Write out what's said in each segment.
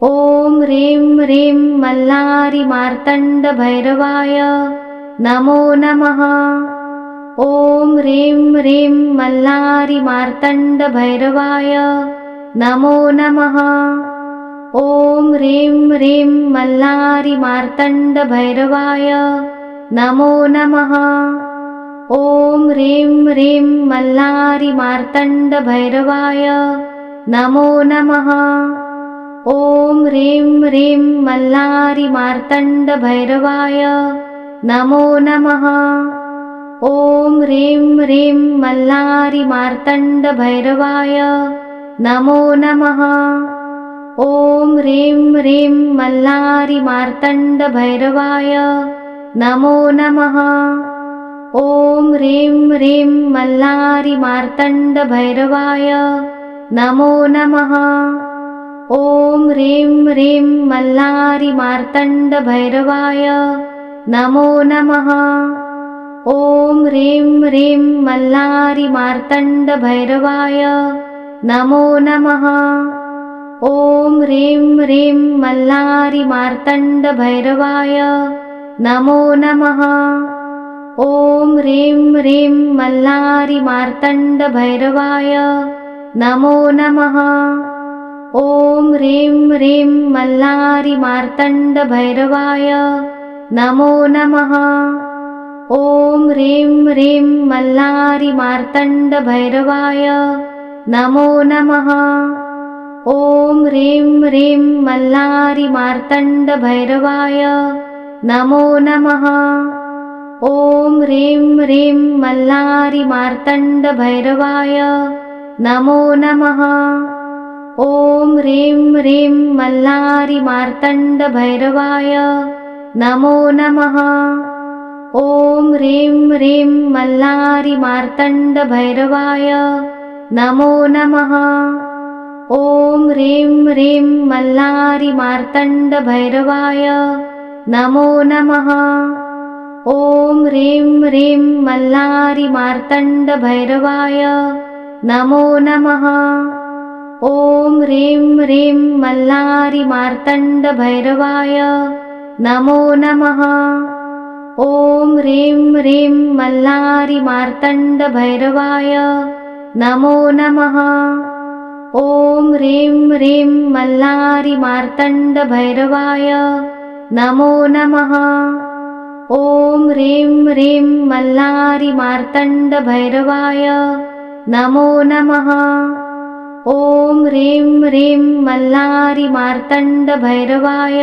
ॐ ह्रीं ह्रीं मल्लारि मार्तण्ड भैरवाय नमो नमः। ॐ ह्रीं ह्रीं मल्लारि मार्तण्ड भैरवाय नमो नमः। ॐ ह्रीं ह्रीं मल्लारि मार्तण्ड भैरवाय नमो नमः। ॐ ह्रीं ह्रीं मल्लारि मार्तण्ड भैरवाय नमो नमः। ॐ ह्रीं ह्रीं मल्लारि मार्तण्ड भैरवाय नमो नमः। ॐ ह्रीं ह्रीं मल्लारि मार्तण्ड भैरवाय नमो नमः। ॐ ह्रीं ह्रीं मल्लारि मार्तण्ड भैरवाय नमो नमः। ॐ ह्रीं ह्रीं मल्लारि मार्तण्ड भैरवाय नमो नमः। ॐ ह्रीं ह्रीं मल्लारि मार्तण्ड भैरवाय नमो नमः। ॐ ह्रीं ह्रीं मल्लारि मार्तण्ड भैरवाय नमो नमः। ॐ ह्रीं ह्रीं मल्लारि मार्तण्ड भैरवाय नमो नमः। ॐ ह्रीं ह्रीं मल्लारि मार्तण्ड भैरवाय नमो नमः। ॐ ह्रीं ह्रीं मल्लारि मार्तण्ड भैरवाय नमो नमः। ॐ ह्रीं ह्रीं मल्लारि मार्तण्ड भैरवाय नमो नमः। ॐ ह्रीं ह्रीं मल्लारि मार्तण्ड भैरवाय नमो नमः। ॐ ह्रीं ह्रीं मल्लारि मार्तण्ड भैरवाय नमो नमः। ॐ ह्रीं ह्रीं मल्लारि मार्तण्ड भैरवाय नमो नमः। ॐ ह्रीं ह्रीं मल्लारि मार्तण्ड भैरवाय नमो नमः। ॐ ह्रीं ह्रीं मल्लारि मार्तण्ड भैरवाय नमो नमः। ॐ ह्रीं ह्रीं मल्लारि मार्तण्ड भैरवाय नमो नमः। ॐ ह्रीं ह्रीं मल्लारि मार्तण्ड भैरवाय नमो नमः। ॐ ह्रीं ह्रीं मल्लारि मार्तण्ड भैरवाय नमो नमः। ॐ ह्रीं ह्रीं मल्लारि मार्तण्ड भैरवाय नमो नमः। ॐ ह्रीं ह्रीं मल्लारि मार्तण्ड भैरवाय नमो नमः। ॐ ह्रीं ह्रीं मल्लारि मार्तण्ड भैरवाय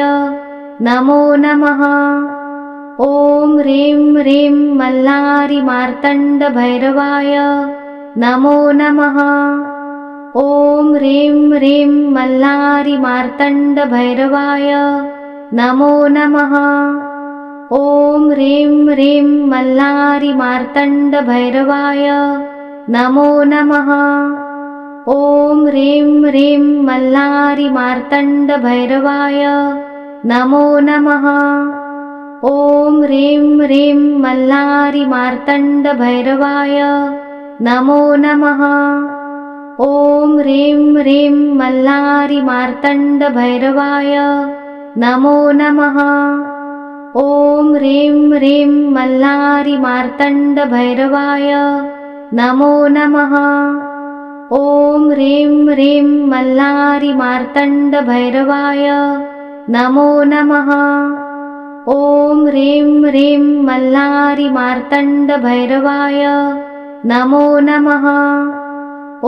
नमो नमः। ॐ ह्रीं ह्रीं मल्लारि मार्तण्ड भैरवाय नमो नमः। ॐ ह्रीं ह्रीं मल्लारि मार्तण्ड भैरवाय नमो नमः। ॐ ह्रीं ह्रीं मल्लारि मार्तण्ड भैरवाय नमो नमः। ॐ ह्रीं ह्रीं मल्लारि मार्तण्ड भैरवाय नमो नमः। ॐ ह्रीं ह्रीं मल्लारि मार्तण्ड भैरवाय नमो नमः। ॐ ह्रीं ह्रीं मल्लारि मार्तण्ड भैरवाय नमो नमः। ॐ ह्रीं ह्रीं मल्लारि मार्तण्ड भैरवाय नमो नमः। ॐ ह्रीं ह्रीं मल्लारि मार्तण्ड भैरवाय नमो नमः। ॐ ह्रीं ह्रीं मल्लारि मार्तण्ड भैरवाय नमो नमः।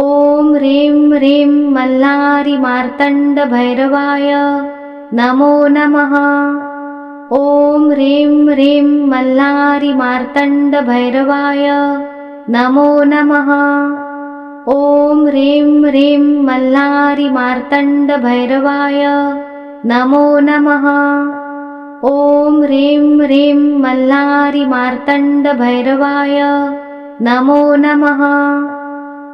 ॐ ह्रीं ह्रीं मल्लारि मार्तण्ड भैरवाय नमो नमः। ॐ ह्रीं ह्रीं मल्लारि मार्तण्ड भैरवाय नमो नमः। ॐ ह्रीं ह्रीं मल्लारि मार्तण्ड भैरवाय नमो नमः। ॐ ह्रीं ह्रीं मल्लारि मार्तण्ड भैरवाय नमो नमः।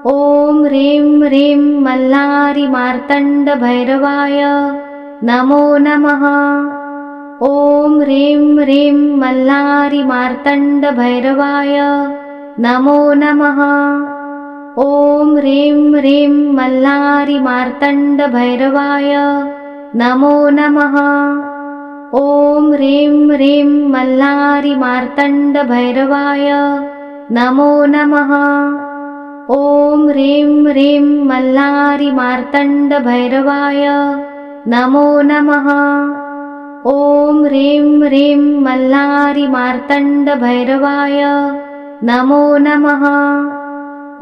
ॐ ह्रीं ह्रीं मल्लारि मार्तण्ड भैरवाय नमो नमः। ॐ ह्रीं ह्रीं मल्लारि मार्तण्ड भैरवाय नमो नमः। ॐ ह्रीं ह्रीं मल्लारि मार्तण्ड भैरवाय नमो नमः। ॐ ह्रीं ह्रीं मल्लारि मार्तण्ड भैरवाय नमो नमः। ॐ ह्रीं ह्रीं मल्लारि मार्तण्ड भैरवाय नमो नमः। ॐ ह्रीं ह्रीं मल्लारि मार्तण्ड भैरवाय नमो नमः।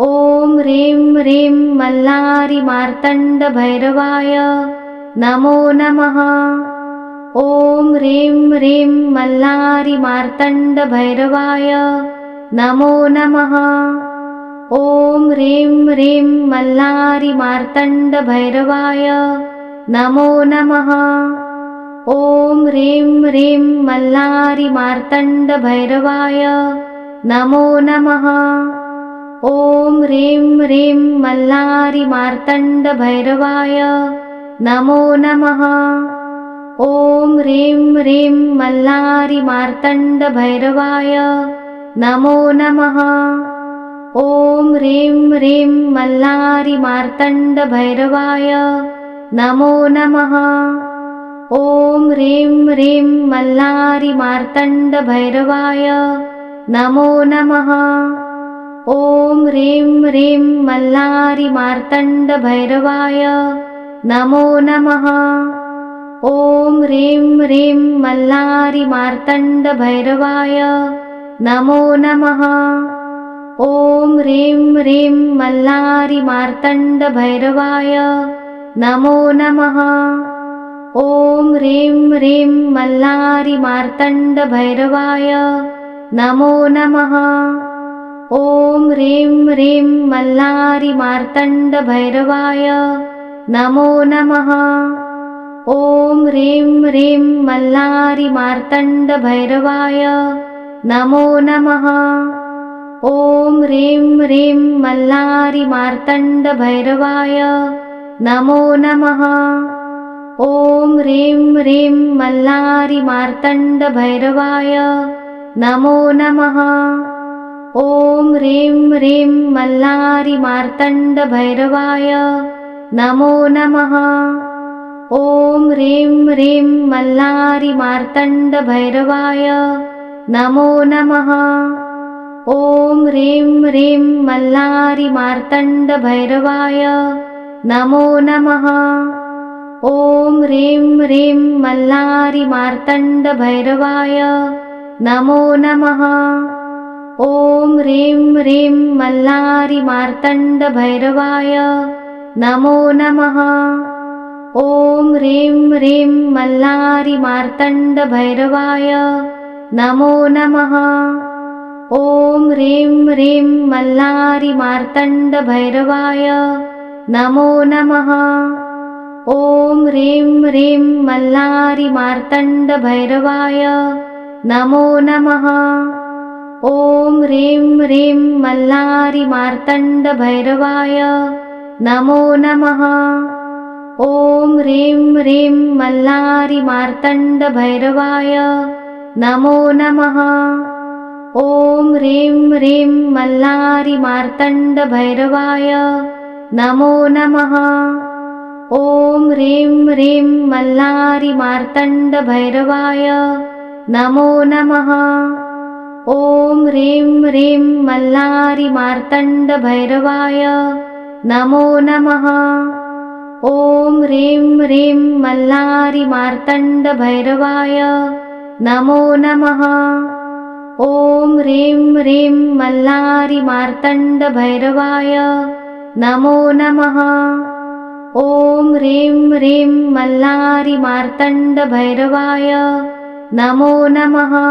ॐ ह्रीं ह्रीं मल्लारि मार्तण्ड भैरवाय नमो नमः। ॐ ह्रीं ह्रीं मल्लारि मार्तण्ड भैरवाय नमो नमः। ॐ ह्रीं ह्रीं मल्लारि मार्तण्ड भैरवाय नमो नमः। ॐ ह्रीं ह्रीं मल्लारि मार्तण्ड भैरवाय नमो नमः। ॐ ह्रीं ह्रीं मल्लारि मार्तण्ड भैरवाय नमो नमः। ॐ ह्रीं ह्रीं मल्लारि मार्तण्ड भैरवाय नमो नमः। ॐ ह्रीं ह्रीं मल्लारि मार्तण्ड भैरवाय नमो नमः। ॐ ह्रीं ह्रीं मल्लारि मार्तण्ड भैरवाय नमो नमः। ॐ ह्रीं ह्रीं मल्लारि मार्तण्ड भैरवाय नमो नमः। ॐ ह्रीं ह्रीं मल्लारि मार्तण्ड भैरवाय नमो नमः। ॐ ह्रीं ह्रीं मल्लारि मार्तण्ड भैरवाय नमो नमः। ॐ ह्रीं ह्रीं मल्लारि मार्तण्ड भैरवाय नमो नमः। ॐ ह्रीं ह्रीं मल्लारि मार्तण्ड भैरवाय नमो नमः। ॐ ह्रीं ह्रीं मल्लारि मार्तण्ड भैरवाय नमो नमः। ॐ ह्रीं ह्रीं मल्लारि मार्तण्ड भैरवाय नमो नमः। ॐ ह्रीं ह्रीं मल्लारि मार्तण्ड भैरवाय नमो नमः। ॐ ह्रीं ह्रीं मल्लारि मार्तण्ड भैरवाय नमो नमः। ॐ ह्रीं ह्रीं मल्लारि मार्तण्ड भैरवाय नमो नमः। ॐ ह्रीं ह्रीं मल्लारि मार्तण्ड भैरवाय नमो नमः। ॐ ह्रीं ह्रीं मल्लारि मार्तण्ड भैरवाय नमो नमः। ॐ ह्रीं ह्रीं मल्लारि मार्तण्ड भैरवाय नमो नमः। ॐ ह्रीं ह्रीं मल्लारि मार्तण्ड भैरवाय नमो नमः। ॐ ह्रीं ह्रीं मल्लारि मार्तण्ड भैरवाय नमो नमः। ॐ ह्रीं ह्रीं मल्लारि मार्तण्ड भैरवाय नमो नमः। ॐ ह्रीं ह्रीं मल्लारि मार्तण्ड भैरवाय नमो नमः। ॐ ह्रीं ह्रीं मल्लारि मार्तण्ड भैरवाय नमो नमः। ॐ ह्रीं ह्रीं मल्लारि मार्तण्ड भैरवाय नमो नमः। ॐ ह्रीं ह्रीं मल्लारि मार्तण्ड भैरवाय नमो नमः। ॐ ह्रीं ह्रीं मल्लारि मार्तण्ड भैरवाय नमो नमः। ॐ ह्रीं ह्रीं मल्लारि मार्तण्ड भैरवाय नमो नमः। ॐ ह्रीं ह्रीं मल्लारि मार्तण्ड भैरवाय नमो नमः। ॐ ह्रीं ह्रीं मल्लारि मार्तण्ड भैरवाय नमो नमः।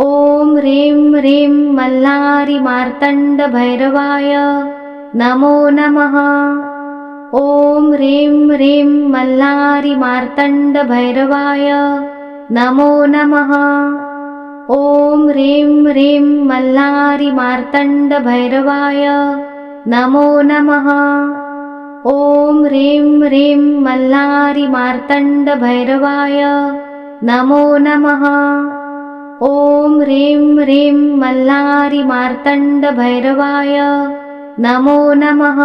ॐ ह्रीं ह्रीं मल्लारि मार्तण्ड भैरवाय नमो नमः। ॐ ह्रीं ह्रीं मल्लारि मार्तण्ड भैरवाय नमो नमः। ॐ ह्रीं ह्रीं मल्लारि मार्तण्ड भैरवाय नमो नमः। ॐ ह्रीं ह्रीं मल्लारि मार्तण्ड भैरवाय नमो नमः। ॐ ह्रीं ह्रीं मल्लारि मार्तण्ड भैरवाय नमो नमः।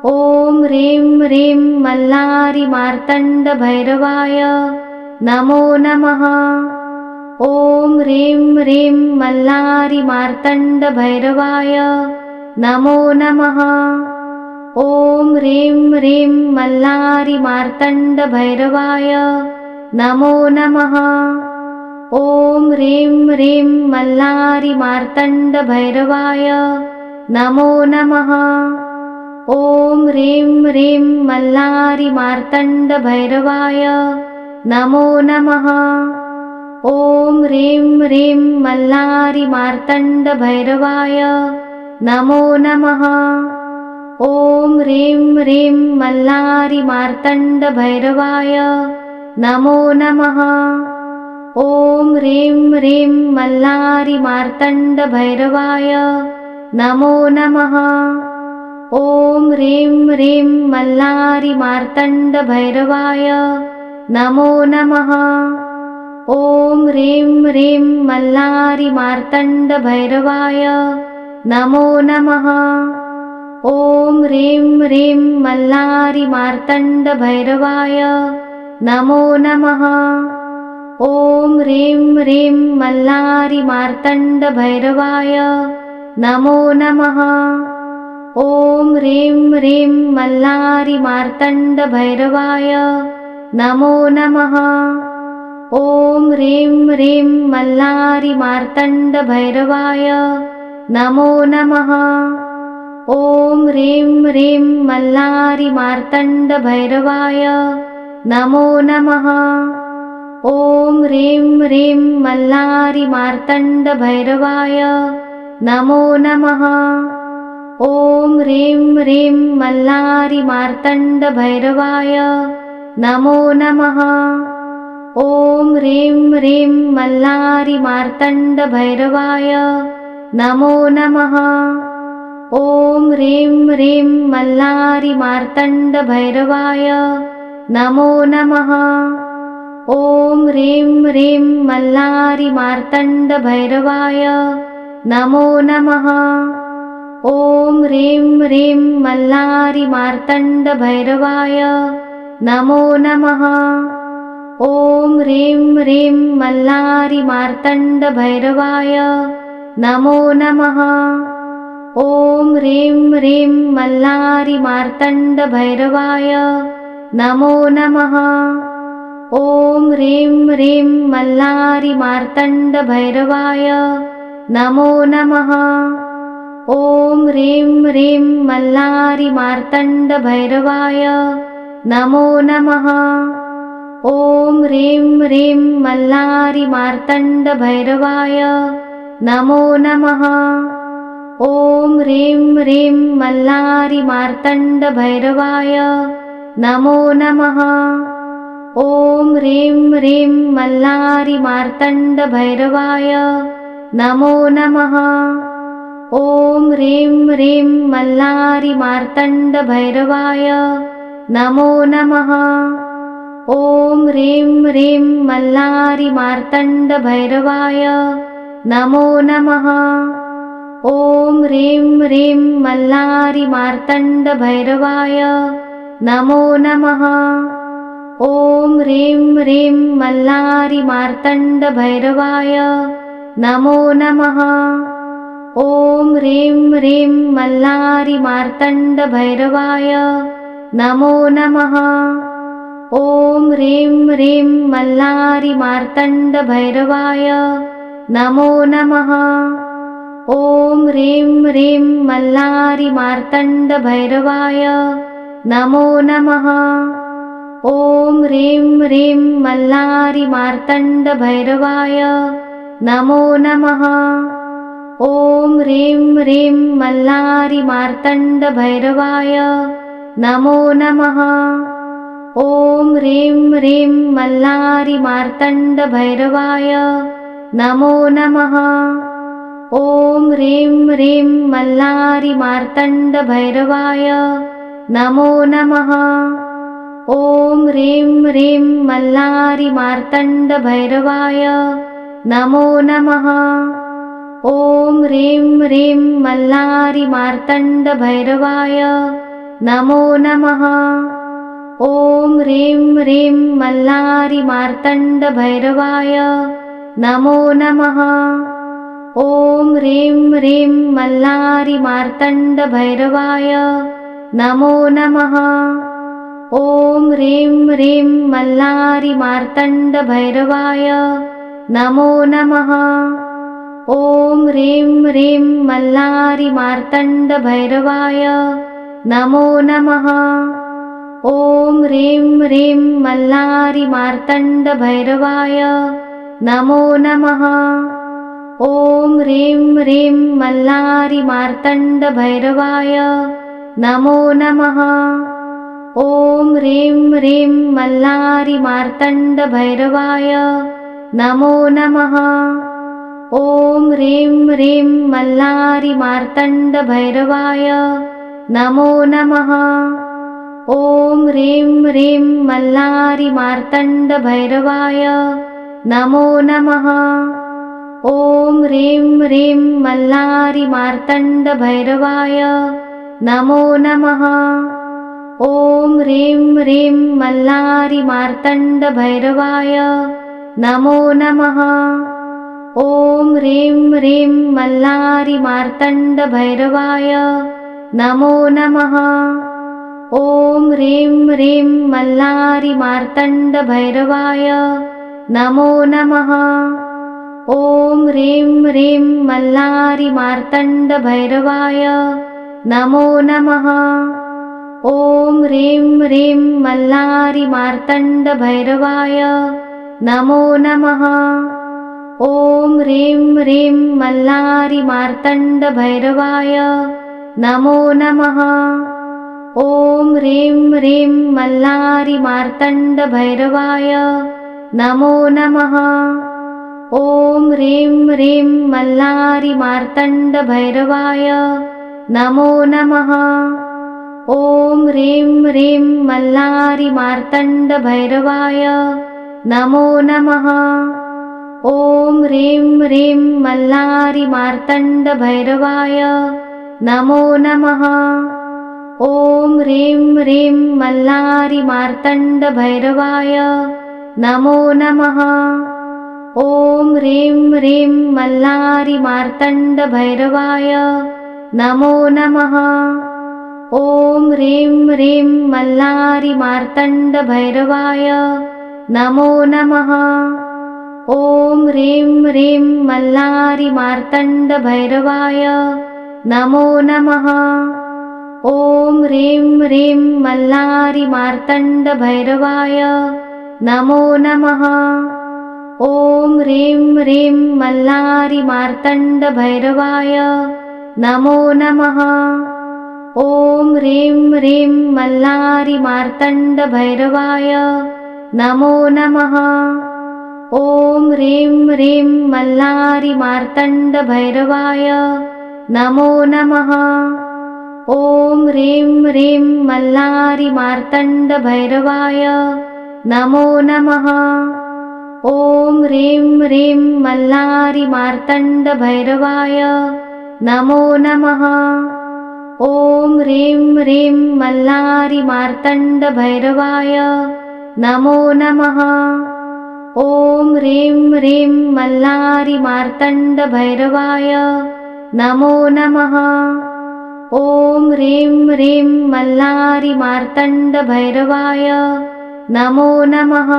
ॐ ह्रीं ह्रीं मल्लारि मार्तण्ड भैरवाय नमो नमः। ॐ ह्रीं ह्रीं मल्लारि मार्तण्ड भैरवाय नमो नमः। ॐ ह्रीं ह्रीं मल्लारि मार्तण्ड भैरवाय नमो नमः। ॐ ह्रीं ह्रीं मल्लारि मार्तण्ड भैरवाय नमो नमः। ॐ ह्रीं ह्रीं मल्लारि मार्तण्ड भैरवाय नमो नमः। ॐ ह्रीं ह्रीं मल्लारि मार्तण्ड भैरवाय नमो नमः। ॐ ह्रीं ह्रीं मल्लारि मार्तण्ड भैरवाय नमो नमः। ॐ ह्रीं ह्रीं मल्लारि मार्तण्ड भैरवाय नमो नमः। ॐ ह्रीं ह्रीं मल्लारि मार्तण्ड भैरवाय नमो नमः। ॐ ह्रीं ह्रीं मल्लारि मार्तण्ड भैरवाय नमो नमः। ॐ ह्रीं ह्रीं मल्लारि मार्तण्ड भैरवाय नमो नमः। ॐ ह्रीं ह्रीं मल्लारि मार्तण्ड भैरवाय नमो नमः। ॐ ह्रीं ह्रीं मल्लारि मार्तण्ड भैरवाय नमो नमः। ॐ ह्रीं ह्रीं मल्लारि मार्तण्ड भैरवाय नमो नमः। ॐ ह्रीं ह्रीं मल्लारि मार्तण्ड भैरवाय नमो नमः। ॐ ह्रीं ह्रीं मल्लारि मार्तण्ड भैरवाय नमो नमः। ॐ ह्रीं ह्रीं मल्लारि मार्तण्ड भैरवाय नमो नमः। ॐ ह्रीं ह्रीं मल्लारि मार्तण्ड भैरवाय नमो नमः। ॐ ह्रीं ह्रीं मल्लारि मार्तण्ड भैरवाय नमो नमः। ॐ ह्रीं ह्रीं मल्लारि मार्तण्ड भैरवाय नमो नमः। ॐ ह्रीं ह्रीं मल्लारि मार्तण्ड भैरवाय नमो नमः। ॐ ह्रीं ह्रीं मल्लारि मार्तण्ड भैरवाय नमो नमः। ॐ ह्रीं ह्रीं मल्लारि मार्तण्ड भैरवाय नमो नमः। ॐ ह्रीं ह्रीं मल्लारि मार्तण्ड भैरवाय नमो नमः। ॐ ह्रीं ह्रीं मल्लारि मार्तण्ड भैरवाय नमो नमः। ॐ ह्रीं ह्रीं मल्लारि मार्तण्ड भैरवाय नमो नमः। ॐ ह्रीं ह्रीं मल्लारि मार्तण्ड भैरवाय नमो नमः। ॐ ह्रीं ह्रीं मल्लारि मार्तण्ड भैरवाय नमो नमः। ॐ ह्रीं ह्रीं मल्लारि मार्तण्ड भैरवाय नमो नमः। ॐ ह्रीं ह्रीं मल्लारि मार्तण्ड भैरवाय नमो नमः। ॐ ह्रीं ह्रीं मल्लारि मार्तण्ड भैरवाय नमो नमः। ॐ ह्रीं ह्रीं मल्लारि मार्तण्ड भैरवाय नमो नमः। ॐ ह्रीं ह्रीं मल्लारि मार्तण्ड भैरवाय नमो नमः। ॐ ह्रीं ह्रीं मल्लारि मार्तण्ड भैरवाय नमो नमः। ॐ ह्रीं ह्रीं मल्लारि मार्तण्ड भैरवाय नमो नमः। ॐ ह्रीं ह्रीं मल्लारि मार्तण्ड भैरवाय नमो नमः। ॐ ह्रीं ह्रीं मल्लारि मार्तण्ड भैरवाय नमो नमः। ॐ ह्रीं ह्रीं मल्लारि मार्तण्ड भैरवाय नमो नमः। ॐ ह्रीं ह्रीं मल्लारि मार्तण्ड भैरवाय नमो नमः। ॐ ह्रीं ह्रीं मल्लारि मार्तण्ड भैरवाय नमो नमः। ॐ ह्रीं ह्रीं मल्लारि मार्तण्ड भैरवाय नमो नमः। ॐ ह्रीं ह्रीं मल्लारि मार्तण्ड भैरवाय नमो नमः। ॐ ह्रीं ह्रीं मल्लारि मार्तण्ड भैरवाय नमो नमः। ॐ ह्रीं ह्रीं मल्लारि मार्तण्ड भैरवाय नमो नमः। ॐ ह्रीं ह्रीं मल्लारि मार्तण्ड भैरवाय नमो नमः। ॐ ह्रीं ह्रीं मल्लारि मार्तण्ड भैरवाय नमो नमः। ॐ ह्रीं ह्रीं मल्लारि मार्तण्ड भैरवाय नमो नमः। ॐ ह्रीं ह्रीं मल्लारि मार्तण्ड भैरवाय नमो नमः। ॐ ह्रीं ह्रीं मल्लारि मार्तण्ड भैरवाय नमो नमः। ॐ ह्रीं ह्रीं मल्लारि मार्तण्ड भैरवाय नमो नमः। ॐ ह्रीं ह्रीं मल्लारि मार्तण्ड भैरवाय नमो नमः। ॐ ह्रीं ह्रीं मल्लारि मार्तण्ड भैरवाय नमो नमः। ॐ ह्रीं ह्रीं मल्लारि मार्तण्ड भैरवाय नमो नमः। ॐ ह्रीं ह्रीं मल्लारि मार्तण्ड भैरवाय नमो नमः। ॐ ह्रीं ह्रीं मल्लारि मार्तण्ड भैरवाय नमो नमः। ॐ ह्रीं ह्रीं मल्लारि मार्तण्ड भैरवाय नमो नमः। ॐ ह्रीं ह्रीं मल्लारि मार्तण्ड भैरवाय नमो नमः। ॐ ह्रीं ह्रीं मल्लारि मार्तण्ड भैरवाय नमो नमः। ॐ ह्रीं ह्रीं मल्लारि मार्तण्ड भैरवाय नमो नमः। ॐ ह्रीं ह्रीं मल्लारि मार्तण्ड भैरवाय नमो नमः। ॐ ह्रीं ह्रीं मल्लारि मार्तण्ड भैरवाय नमो नमः। ॐ ह्रीं ह्रीं मल्लारि मार्तण्ड भैरवाय नमो नमः। ॐ ह्रीं ह्रीं मल्लारि मार्तण्ड भैरवाय नमो नमः। ॐ ह्रीं ह्रीं मल्लारि मार्तण्ड भैरवाय नमो नमः। ॐ ह्रीं ह्रीं मल्लारि मार्तण्ड भैरवाय नमो नमः। ॐ ह्रीं ह्रीं मल्लारि मार्तण्ड भैरवाय नमो नमः। ॐ ह्रीं ह्रीं मल्लारि मार्तण्ड भैरवाय नमो नमः। ॐ ह्रीं ह्रीं मल्लारि मार्तण्ड भैरवाय नमो नमः। ॐ ह्रीं ह्रीं मल्लारि मार्तण्ड भैरवाय नमो नमः। ॐ ह्रीं ह्रीं मल्लारि मार्तण्ड भैरवाय नमो नमः। ॐ ह्रीं ह्रीं मल्लारि मार्तण्ड भैरवाय नमो नमः। ॐ ह्रीं ह्रीं मल्लारि मार्तण्ड भैरवाय नमो नमः। ॐ ह्रीं ह्रीं मल्लारि मार्तण्ड भैरवाय नमो नमः। ॐ ह्रीं ह्रीं मल्लारि मार्तण्ड भैरवाय नमो नमः।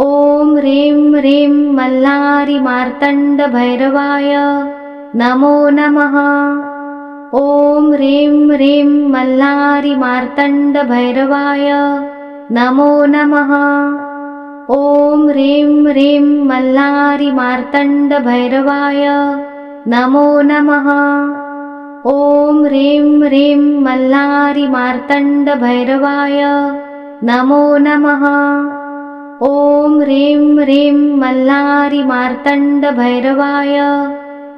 ॐ ह्रीं ह्रीं मल्लारि मार्तण्ड भैरवाय नमो नमः। ॐ ह्रीं ह्रीं मल्लारि मार्तण्ड भैरवाय नमो नमः। ॐ ह्रीं ह्रीं मल्लारि मार्तण्ड भैरवाय नमो नमः। ॐ ह्रीं ह्रीं मल्लारि मार्तण्ड भैरवाय नमो नमः। ॐ ह्रीं ह्रीं मल्लारि मार्तण्ड भैरवाय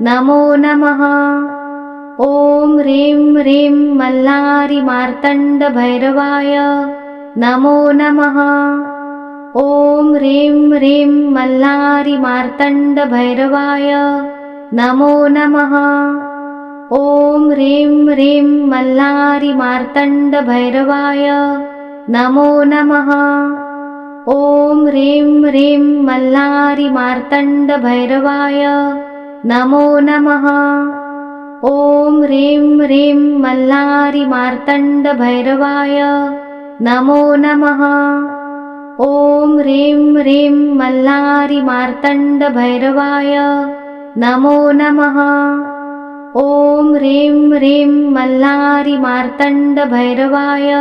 नमो नमः। ॐ ह्रीं ह्रीं मल्लारि मार्तण्ड भैरवाय नमो नमः। ॐ ह्रीं ह्रीं मल्लारि मार्तण्ड भैरवाय नमो नमः। ॐ ह्रीं ह्रीं मल्लारि मार्तण्ड भैरवाय नमो नमः। ॐ ह्रीं ह्रीं मल्लारि मार्तण्ड भैरवाय नमो नमः। ॐ ह्रीं ह्रीं मल्लारि मार्तण्ड भैरवाय नमो नमः। ॐ ह्रीं ह्रीं मल्लारि मार्तण्ड भैरवाय नमो नमः। ॐ ह्रीं ह्रीं मल्लारि मार्तण्ड भैरवाय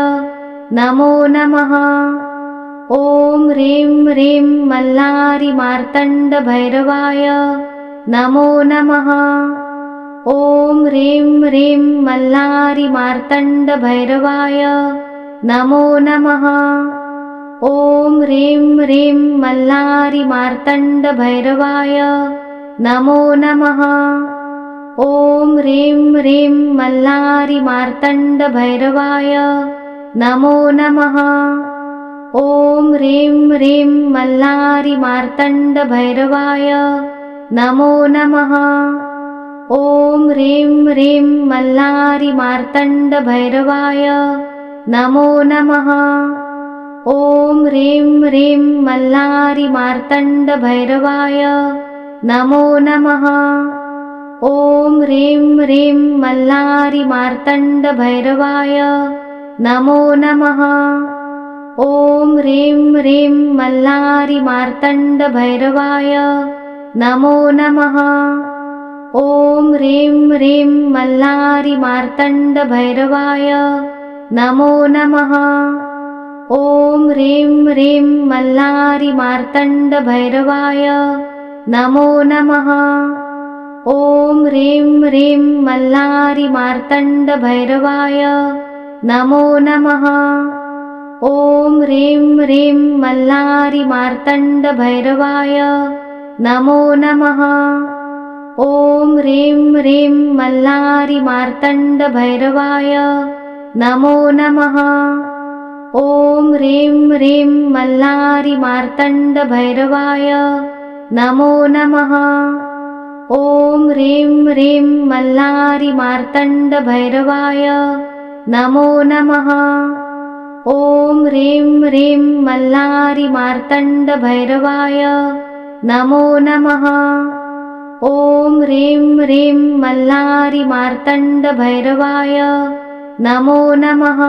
नमो नमः। ॐ ह्रीं ह्रीं मल्लारि मार्तण्ड भैरवाय नमो नमः। ॐ ह्रीं ह्रीं मल्लारि मार्तण्ड भैरवाय नमो नमः। ॐ ह्रीं ह्रीं मल्लारि मार्तण्ड भैरवाय नमो नमः। ॐ ह्रीं ह्रीं मल्लारि मार्तण्ड भैरवाय नमो नमः। ॐ ह्रीं ह्रीं मल्लारि मार्तण्ड भैरवाय नमो नमः। ॐ ह्रीं ह्रीं मल्लारि मार्तण्ड भैरवाय नमो नमः। ॐ ह्रीं ह्रीं मल्लारि मार्तण्ड भैरवाय नमो नमः। ॐ ह्रीं ह्रीं मल्लारि मार्तण्ड भैरवाय नमो नमः। ॐ ह्रीं ह्रीं मल्लारि मार्तण्ड भैरवाय नमो नमः। ॐ ह्रीं ह्रीं मल्लारि मार्तण्ड भैरवाय नमो नमः। ॐ ह्रीं ह्रीं मल्लारि मार्तण्ड भैरवाय नमो नमः। ॐ ह्रीं ह्रीं मल्लारि मार्तण्ड भैरवाय नमो नमः। ॐ ह्रीं ह्रीं मल्लारि मार्तण्ड भैरवाय नमो नमः। ॐ ह्रीं ह्रीं मल्लारि मार्तण्ड भैरवाय नमो नमः। ॐ ह्रीं ह्रीं मल्लारि मार्तण्ड भैरवाय नमो नमः। ॐ ह्रीं ह्रीं मल्लारि मार्तण्ड भैरवाय नमो नमः। ॐ ह्रीं ह्रीं मल्लारि मार्तण्ड भैरवाय नमो नमः। ॐ ह्रीं ह्रीं मल्लारि मार्तण्ड भैरवाय नमो नमः।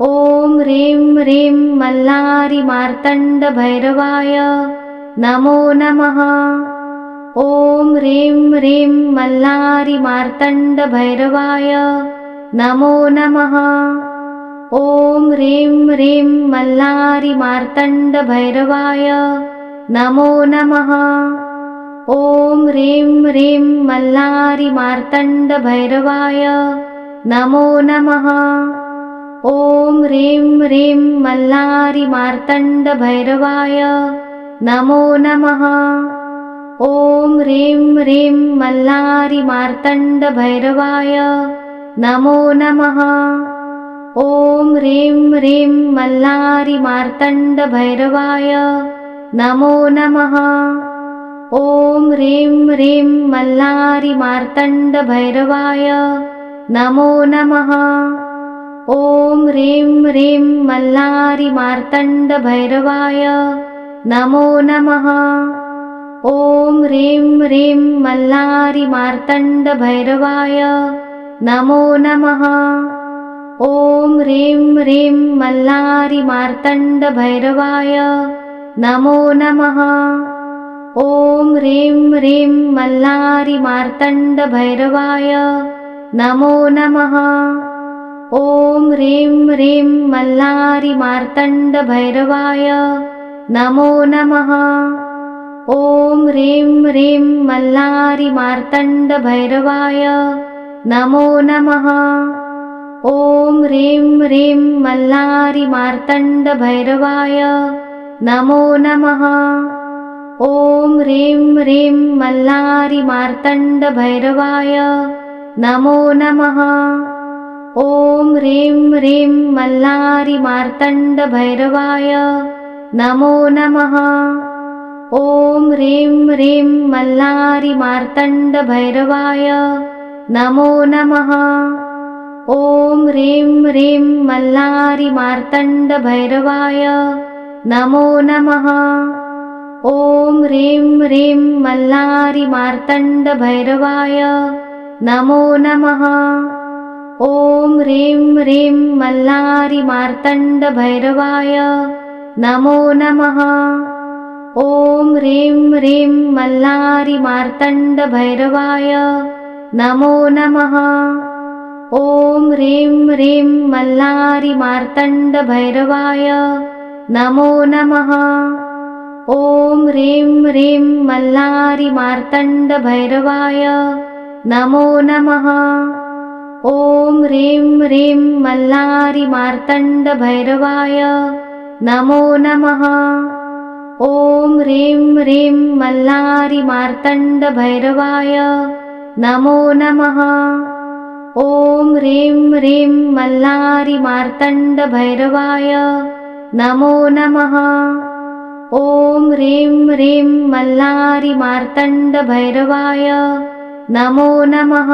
ॐ ह्रीं ह्रीं मल्लारि मार्तण्ड भैरवाय नमो नमः। ॐ ह्रीं ह्रीं मल्लारि मार्तण्ड भैरवाय नमो नमः। ॐ ह्रीं ह्रीं मल्लारि मार्तण्ड भैरवाय नमो नमः। ॐ ह्रीं ह्रीं मल्लारि मार्तण्ड भैरवाय नमो नमः। ॐ ह्रीं ह्रीं मल्लारि मार्तण्ड भैरवाय नमो नमः। ॐ ह्रीं ह्रीं मल्लारि मार्तण्ड भैरवाय नमो नमः। ॐ ह्रीं ह्रीं मल्लारि मार्तण्ड भैरवाय नमो नमः। ॐ ह्रीं ह्रीं मल्लारि मार्तण्ड भैरवाय नमो नमः। ॐ ह्रीं ह्रीं मल्लारि मार्तण्ड भैरवाय नमो नमः। ॐ ह्रीं ह्रीं मल्लारि मार्तण्ड भैरवाय नमो नमः। ॐ ह्रीं ह्रीं मल्लारि मार्तण्ड भैरवाय नमो नमः। ॐ ह्रीं ह्रीं मल्लारि मार्तण्ड भैरवाय नमो नमः। ॐ ह्रीं ह्रीं मल्लारि मार्तण्ड भैरवाय नमो नमः। ॐ ह्रीं ह्रीं मल्लारि मार्तण्ड भैरवाय नमो नमः। ॐ ह्रीं ह्रीं मल्लारि मार्तण्ड भैरवाय नमो नमः। ॐ ह्रीं ह्रीं मल्लारि मार्तण्ड भैरवाय नमो नमः। ॐ ह्रीं ह्रीं मल्लारि मार्तण्ड भैरवाय नमो नमः। ॐ ह्रीं ह्रीं मल्लारि मार्तण्ड भैरवाय नमो नमः। ॐ ह्रीं ह्रीं मल्लारि मार्तण्ड भैरवाय नमो नमः। ॐ ह्रीं ह्रीं मल्लारि मार्तण्ड भैरवाय नमो नमः। ॐ ह्रीं ह्रीं मल्लारि मार्तण्ड भैरवाय नमो नमः। ॐ ह्रीं ह्रीं मल्लारि मार्तण्ड भैरवाय नमो नमः। ॐ ह्रीं ह्रीं मल्लारि मार्तण्ड भैरवाय नमो नमः। ॐ ह्रीं ह्रीं मल्लारि मार्तण्ड भैरवाय नमो नमः। ॐ ह्रीं ह्रीं मल्लारि मार्तण्ड भैरवाय नमो नमः। ॐ ह्रीं ह्रीं मल्लारि मार्तण्ड भैरवाय नमो नमः। ॐ ह्रीं ह्रीं मल्लारि मार्तण्ड भैरवाय नमो नमः। ॐ ह्रीं ह्रीं मल्लारि मार्तण्ड भैरवाय नमो नमः।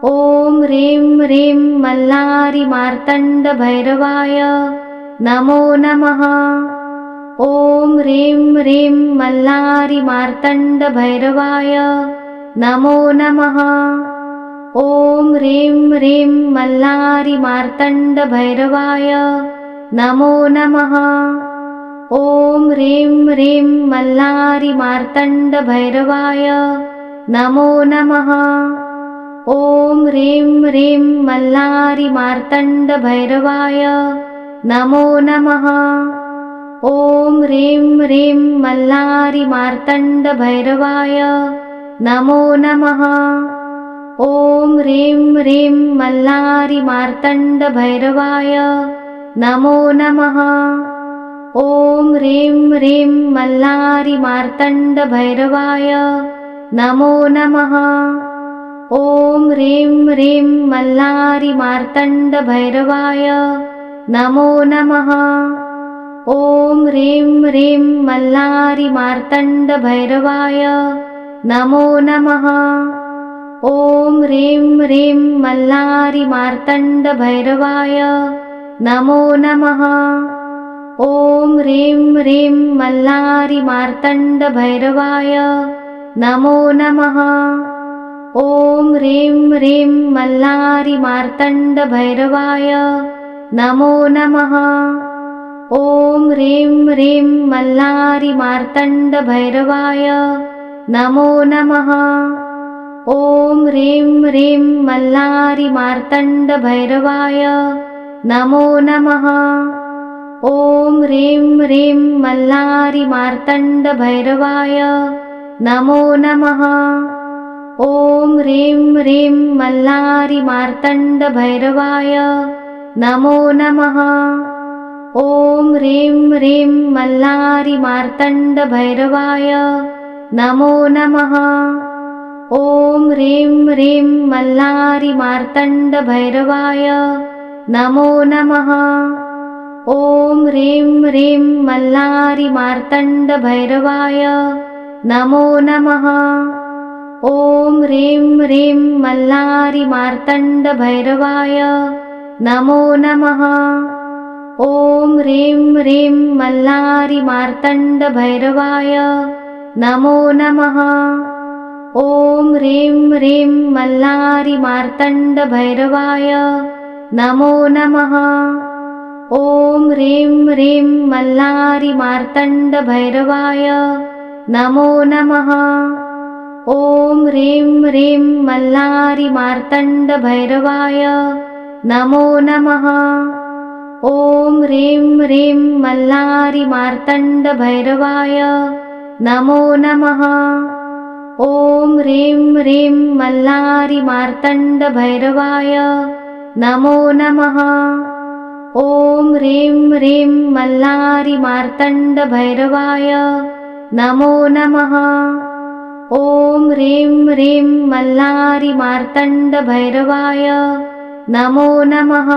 ॐ ह्रीं ह्रीं मल्लारि मार्तण्ड भैरवाय नमो नमः। ॐ ह्रीं ह्रीं मल्लारि मार्तण्ड भैरवाय नमो नमः। ॐ ह्रीं ह्रीं मल्लारि मार्तण्ड भैरवाय नमो नमः। ॐ ह्रीं ह्रीं मल्लारि मार्तण्ड भैरवाय नमो नमः। ॐ ह्रीं ह्रीं मल्लारि मार्तण्ड भैरवाय नमो नमः। ॐ ह्रीं ह्रीं मल्लारि मार्तण्ड भैरवाय नमो नमः। ॐ ह्रीं ह्रीं मल्लारि मार्तण्ड भैरवाय नमो नमः। ॐ ह्रीं ह्रीं मल्लारि मार्तण्ड भैरवाय नमो नमः। ॐ ह्रीं ह्रीं मल्लारि मार्तण्ड भैरवाय नमो नमः। ॐ ह्रीं ह्रीं मल्लारि मार्तण्ड भैरवाय नमो नमः। ॐ ह्रीं ह्रीं मल्लारि मार्तण्ड भैरवाय नमो नमः। ॐ ह्रीं ह्रीं मल्लारि मार्तण्ड भैरवाय नमो नमः। ॐ ह्रीं ह्रीं मल्लारि मार्तण्ड भैरवाय नमो नमः। ॐ ह्रीं ह्रीं मल्लारि मार्तण्ड भैरवाय नमो नमः। ॐ ह्रीं ह्रीं मल्लारि मार्तण्ड भैरवाय नमो नमः। ॐ ह्रीं ह्रीं मल्लारि मार्तण्ड भैरवाय नमो नमः। ॐ ह्रीं ह्रीं मल्लारि मार्तण्ड भैरवाय नमो नमः। ॐ ह्रीं ह्रीं मल्लारि मार्तण्ड भैरवाय नमो नमः। ॐ ह्रीं ह्रीं मल्लारि मार्तण्ड भैरवाय नमो नमः। ॐ ह्रीं ह्रीं मल्लारि मार्तण्ड भैरवाय नमो नमः। ॐ ह्रीं ह्रीं मल्लारि मार्तण्ड भैरवाय नमो नमः। ॐ ह्रीं ह्रीं मल्लारि मार्तण्ड भैरवाय नमो नमः। ॐ ह्रीं ह्रीं मल्लारि मार्तण्ड भैरवाय नमो नमः। ॐ ह्रीं ह्रीं मल्लारि मार्तण्ड भैरवाय नमो नमः। ॐ ह्रीं ह्रीं मल्लारि मार्तण्ड भैरवाय नमो नमः। ॐ ह्रीं ह्रीं मल्लारि मार्तण्ड भैरवाय नमो नमः। ॐ ह्रीं ह्रीं मल्लारि मार्तण्ड भैरवाय नमो नमः। ॐ ह्रीं ह्रीं मल्लारि मार्तण्ड भैरवाय नमो नमः। ॐ ह्रीं ह्रीं मल्लारि मार्तण्ड भैरवाय नमो नमः।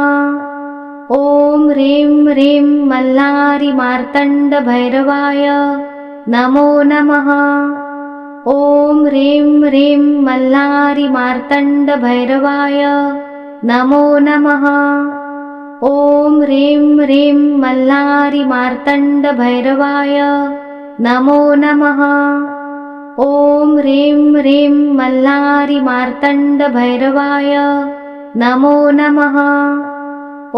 ॐ ह्रीं ह्रीं मल्लारि मार्तण्ड भैरवाय नमो नमः। ॐ ह्रीं ह्रीं मल्लारि मार्तण्ड भैरवाय नमो नमः। ॐ ह्रीं ह्रीं मल्लारि मार्तण्ड भैरवाय नमो नमः। ॐ ह्रीं ह्रीं मल्लारि मार्तण्ड भैरवाय नमो नमः।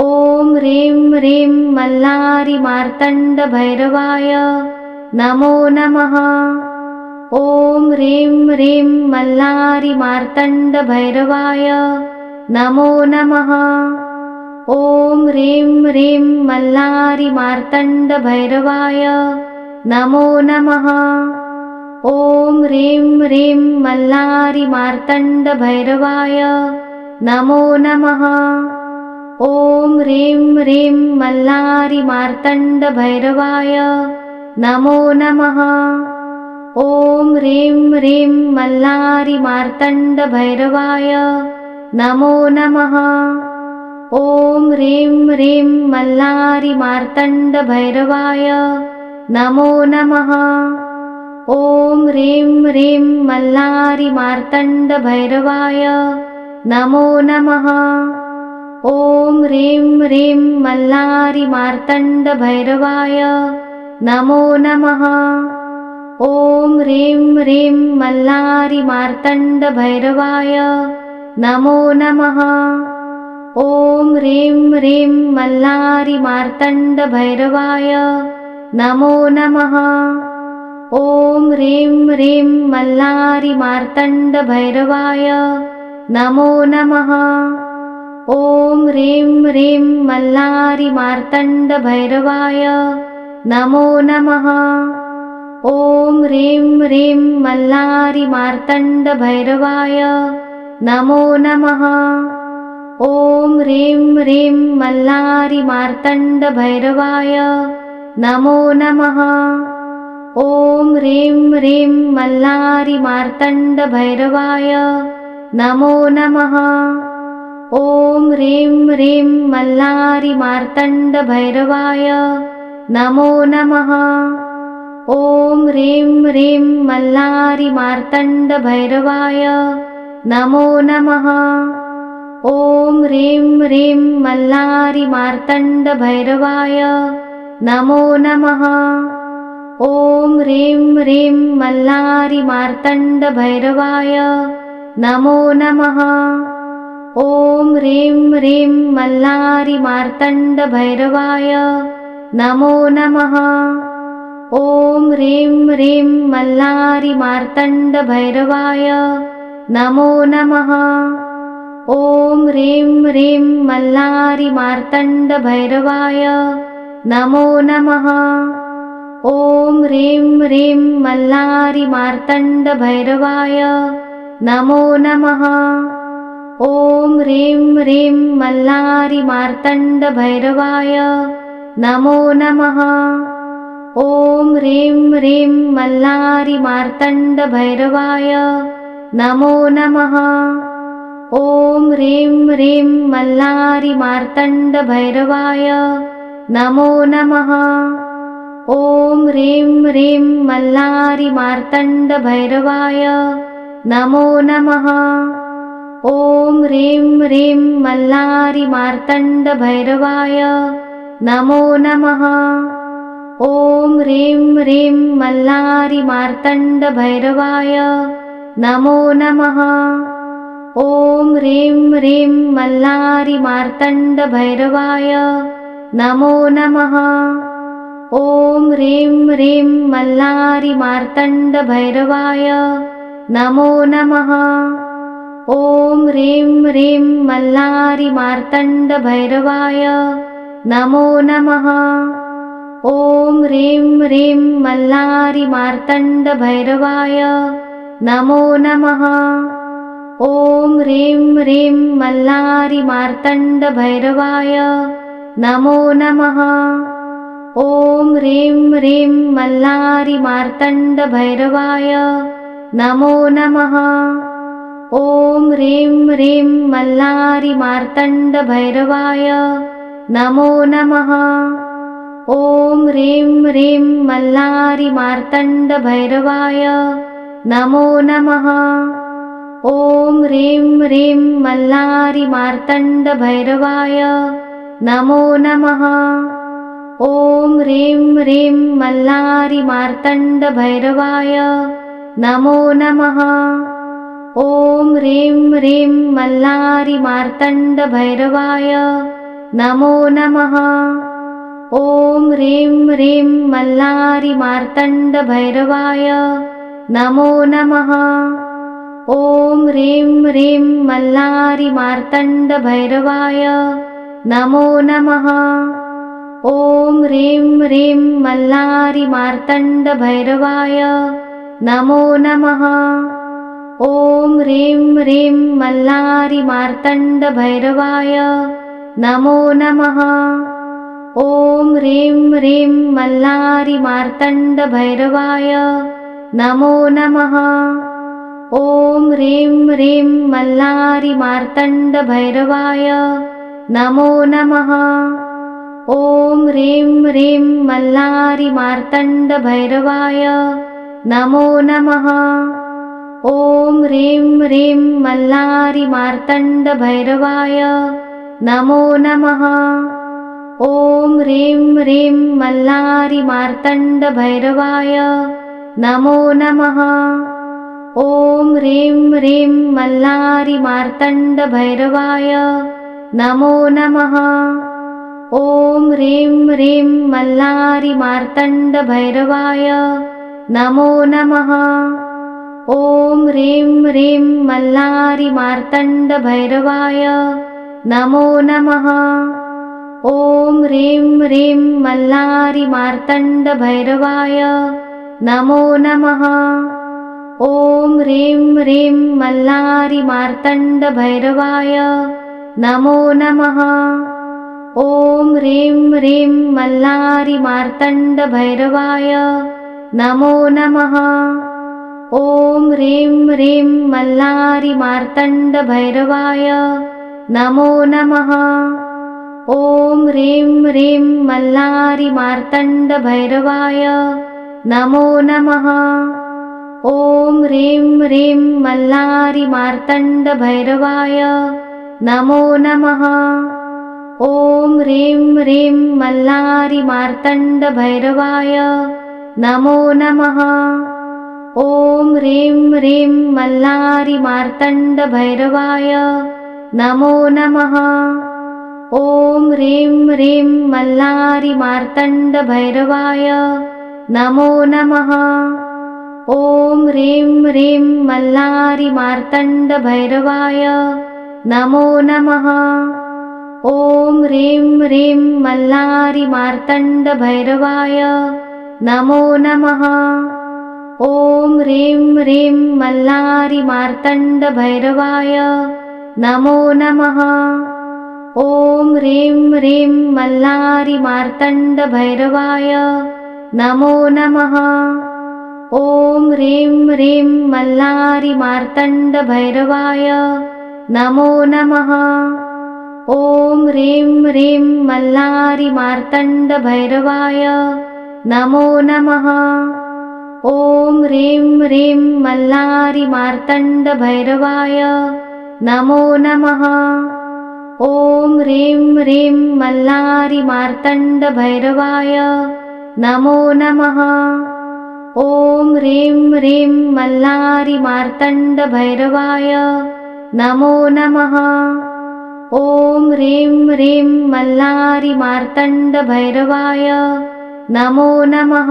ॐ ह्रीं ह्रीं मल्लारि मार्तण्ड भैरवाय नमो नमः। ॐ ह्रीं ह्रीं मल्लारि मार्तण्ड भैरवाय नमो नमः। ॐ ह्रीं ह्रीं मल्लारि मार्तण्ड भैरवाय नमो नमः। ॐ ह्रीं ह्रीं मल्लारि मार्तण्ड भैरवाय नमो नमः। ॐ ह्रीं ह्रीं मल्लारि मार्तण्ड भैरवाय नमो नमः। ॐ ह्रीं ह्रीं मल्लारि मार्तण्ड भैरवाय नमो नमः। ॐ ह्रीं ह्रीं मल्लारि मार्तण्ड भैरवाय नमो नमः। ॐ ह्रीं ह्रीं मल्लारि मार्तण्ड भैरवाय नमो नमः। ॐ ह्रीं ह्रीं मल्लारि मार्तण्ड भैरवाय नमो नमः। ॐ ह्रीं ह्रीं मल्लारि मार्तण्ड भैरवाय नमो नमः। ॐ ह्रीं ह्रीं मल्लारि मार्तण्ड भैरवाय नमो नमः। ॐ ह्रीं ह्रीं मल्लारि मार्तण्ड भैरवाय नमो नमः। ॐ ह्रीं ह्रीं मल्लारि मार्तण्ड भैरवाय नमो नमः। ॐ ह्रीं ह्रीं मल्लारि मार्तण्ड भैरवाय नमो नमः। ॐ ह्रीं ह्रीं मल्लारि मार्तण्ड भैरवाय नमो नमः। ॐ ह्रीं ह्रीं मल्लारि मार्तण्ड भैरवाय नमो नमः। ॐ ह्रीं ह्रीं मल्लारि मार्तण्ड भैरवाय नमो नमः। ॐ ह्रीं ह्रीं मल्लारि मार्तण्ड भैरवाय नमो नमः। ॐ ह्रीं ह्रीं मल्लारि मार्तण्ड भैरवाय नमो नमः। ॐ ह्रीं ह्रीं मल्लारि मार्तण्ड भैरवाय नमो नमः। ॐ ह्रीं ह्रीं मल्लारि मार्तण्ड भैरवाय नमो नमः। ॐ ह्रीं ह्रीं मल्लारि मार्तण्ड भैरवाय नमो नमः। ॐ ह्रीं ह्रीं मल्लारि मार्तण्ड भैरवाय नमो नमः। ॐ ह्रीं ह्रीं मल्लारि मार्तण्ड भैरवाय नमो नमः। ॐ ह्रीं ह्रीं मल्लारि मार्तण्ड भैरवाय नमो नमः। ॐ ह्रीं ह्रीं मल्लारि मार्तण्ड भैरवाय नमो नमः। ॐ ह्रीं ह्रीं मल्लारि मार्तण्ड भैरवाय नमो नमः। ॐ ह्रीं ह्रीं मल्लारि मार्तण्ड भैरवाय नमो नमः। ॐ ह्रीं ह्रीं मल्लारि मार्तण्ड भैरवाय नमो नमः। ॐ ह्रीं ह्रीं मल्लारि मार्तण्ड भैरवाय नमो नमः। ॐ ह्रीं ह्रीं मल्लारि मार्तण्ड भैरवाय नमो नमः। ॐ ह्रीं ह्रीं मल्लारि मार्तण्ड भैरवाय नमो नमः। ॐ ह्रीं ह्रीं मल्लारि मार्तण्ड भैरवाय नमो नमः। ॐ ह्रीं ह्रीं मल्लारि मार्तण्ड भैरवाय नमो नमः। ॐ ह्रीं ह्रीं मल्लारि मार्तण्ड भैरवाय नमो नमः। ॐ ह्रीं ह्रीं मल्लारि मार्तण्ड भैरवाय नमो नमः। ॐ ह्रीं ह्रीं मल्लारि मार्तण्ड भैरवाय नमो नमः। ॐ ह्रीं ह्रीं मल्लारि मार्तण्ड भैरवाय नमो नमः। ॐ ह्रीं ह्रीं मल्लारि मार्तण्ड भैरवाय नमो नमः। ॐ ह्रीं ह्रीं मल्लारि मार्तण्ड भैरवाय नमो नमः। ॐ ह्रीं ह्रीं मल्लारि मार्तण्ड भैरवाय नमो नमः। ॐ ह्रीं ह्रीं मल्लारि मार्तण्ड भैरवाय नमो नमः। ॐ ह्रीं ह्रीं मल्लारि मार्तण्ड भैरवाय नमो नमः। ॐ ह्रीं ह्रीं मल्लारि मार्तण्ड भैरवाय नमो नमः। ॐ ह्रीं ह्रीं मल्लारि मार्तण्ड भैरवाय नमो नमः। ॐ ह्रीं ह्रीं मल्लारि मार्तण्ड भैरवाय नमो नमः। ॐ ह्रीं ह्रीं मल्लारि मार्तण्ड भैरवाय नमो नमः। ॐ ह्रीं ह्रीं मल्लारि मार्तण्ड भैरवाय नमो नमः। ॐ ह्रीं ह्रीं मल्लारि मार्तण्ड भैरवाय नमो नमः। ॐ ह्रीं ह्रीं मल्लारि मार्तण्ड भैरवाय नमो नमः। ॐ ह्रीं ह्रीं मल्लारि मार्तण्ड भैरवाय नमो नमः। ॐ ह्रीं ह्रीं मल्लारि मार्तण्ड भैरवाय नमो नमः। ॐ ह्रीं ह्रीं मल्लारि मार्तण्ड भैरवाय नमो नमः। ॐ ह्रीं ह्रीं मल्लारि मार्तण्ड भैरवाय नमो नमः। ॐ ह्रीं ह्रीं मल्लारि मार्तण्ड भैरवाय नमो नमः। ॐ ह्रीं ह्रीं मल्लारि मार्तण्ड भैरवाय नमो नमः। ॐ ह्रीं ह्रीं मल्लारि मार्तण्ड भैरवाय नमो नमः। ॐ ह्रीं ह्रीं मल्लारि मार्तण्ड भैरवाय नमो नमः। ॐ ह्रीं ह्रीं मल्लारि मार्तण्ड भैरवाय नमो नमः। ॐ ह्रीं ह्रीं मल्लारि मार्तण्ड भैरवाय नमो नमः। ॐ ह्रीं ह्रीं मल्लारि मार्तण्ड भैरवाय नमो नमः। ॐ ह्रीं ह्रीं मल्लारि मार्तण्ड भैरवाय नमो नमः। ॐ ह्रीं ह्रीं मल्लारि मार्तण्ड भैरवाय नमो नमः। ॐ ह्रीं ह्रीं मल्लारि मार्तण्ड भैरवाय नमो नमः। ॐ ह्रीं ह्रीं मल्लारि मार्तण्ड भैरवाय नमो नमः। ॐ ह्रीं ह्रीं मल्लारि मार्तण्ड भैरवाय नमो नमः। ॐ ह्रीं ह्रीं मल्लारि मार्तण्ड भैरवाय नमो नमः। ॐ ह्रीं ह्रीं मल्लारि मार्तण्ड भैरवाय नमो नमः। ॐ ह्रीं ह्रीं मल्लारि मार्तण्ड भैरवाय नमो नमः। ॐ ह्रीं ह्रीं मल्लारि मार्तण्ड भैरवाय नमो नमः। ॐ ह्रीं ह्रीं मल्लारि मार्तण्ड भैरवाय नमो नमः। ॐ ह्रीं ह्रीं मल्लारि मार्तण्ड भैरवाय नमो नमः।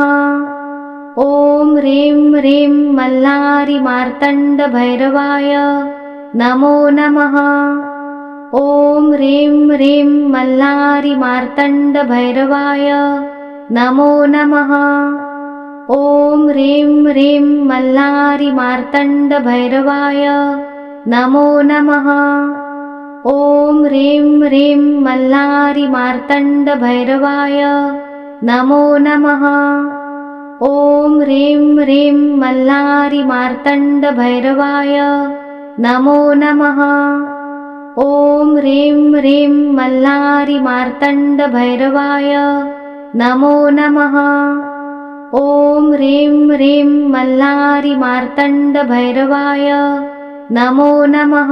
ॐ ह्रीं ह्रीं मल्लारि मार्तण्ड भैरवाय नमो नमः। ॐ ह्रीं ह्रीं मल्लारि मार्तण्ड भैरवाय नमो नमः। ॐ ह्रीं ह्रीं मल्लारि मार्तण्ड भैरवाय नमो नमः। ॐ ह्रीं ह्रीं मल्लारि मार्तण्ड भैरवाय नमो नमः। ॐ ह्रीं ह्रीं मल्लारि मार्तण्ड भैरवाय नमो नमः। ॐ ह्रीं ह्रीं मल्लारि मार्तण्ड भैरवाय नमो नमः। ॐ ह्रीं ह्रीं मल्लारि मार्तण्ड भैरवाय नमो नमः।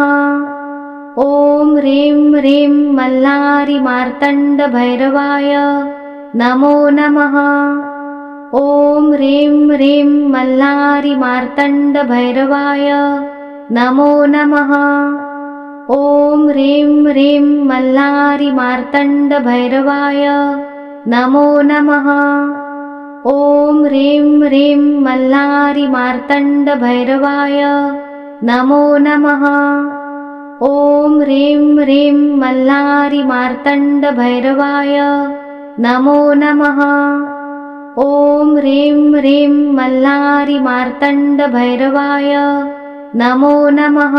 ॐ ह्रीं ह्रीं मल्लारि मार्तण्ड भैरवाय नमो नमः। ॐ ह्रीं ह्रीं मल्लारि मार्तण्ड भैरवाय नमो नमः। ॐ ह्रीं ह्रीं मल्लारि मार्तण्ड भैरवाय नमो नमः। ॐ ह्रीं ह्रीं मल्लारि मार्तण्ड भैरवाय नमो नमः। ॐ ह्रीं ह्रीं मल्लारि मार्तण्ड भैरवाय नमो नमः। ॐ ह्रीं ह्रीं मल्लारि मार्तण्ड भैरवाय नमो नमः।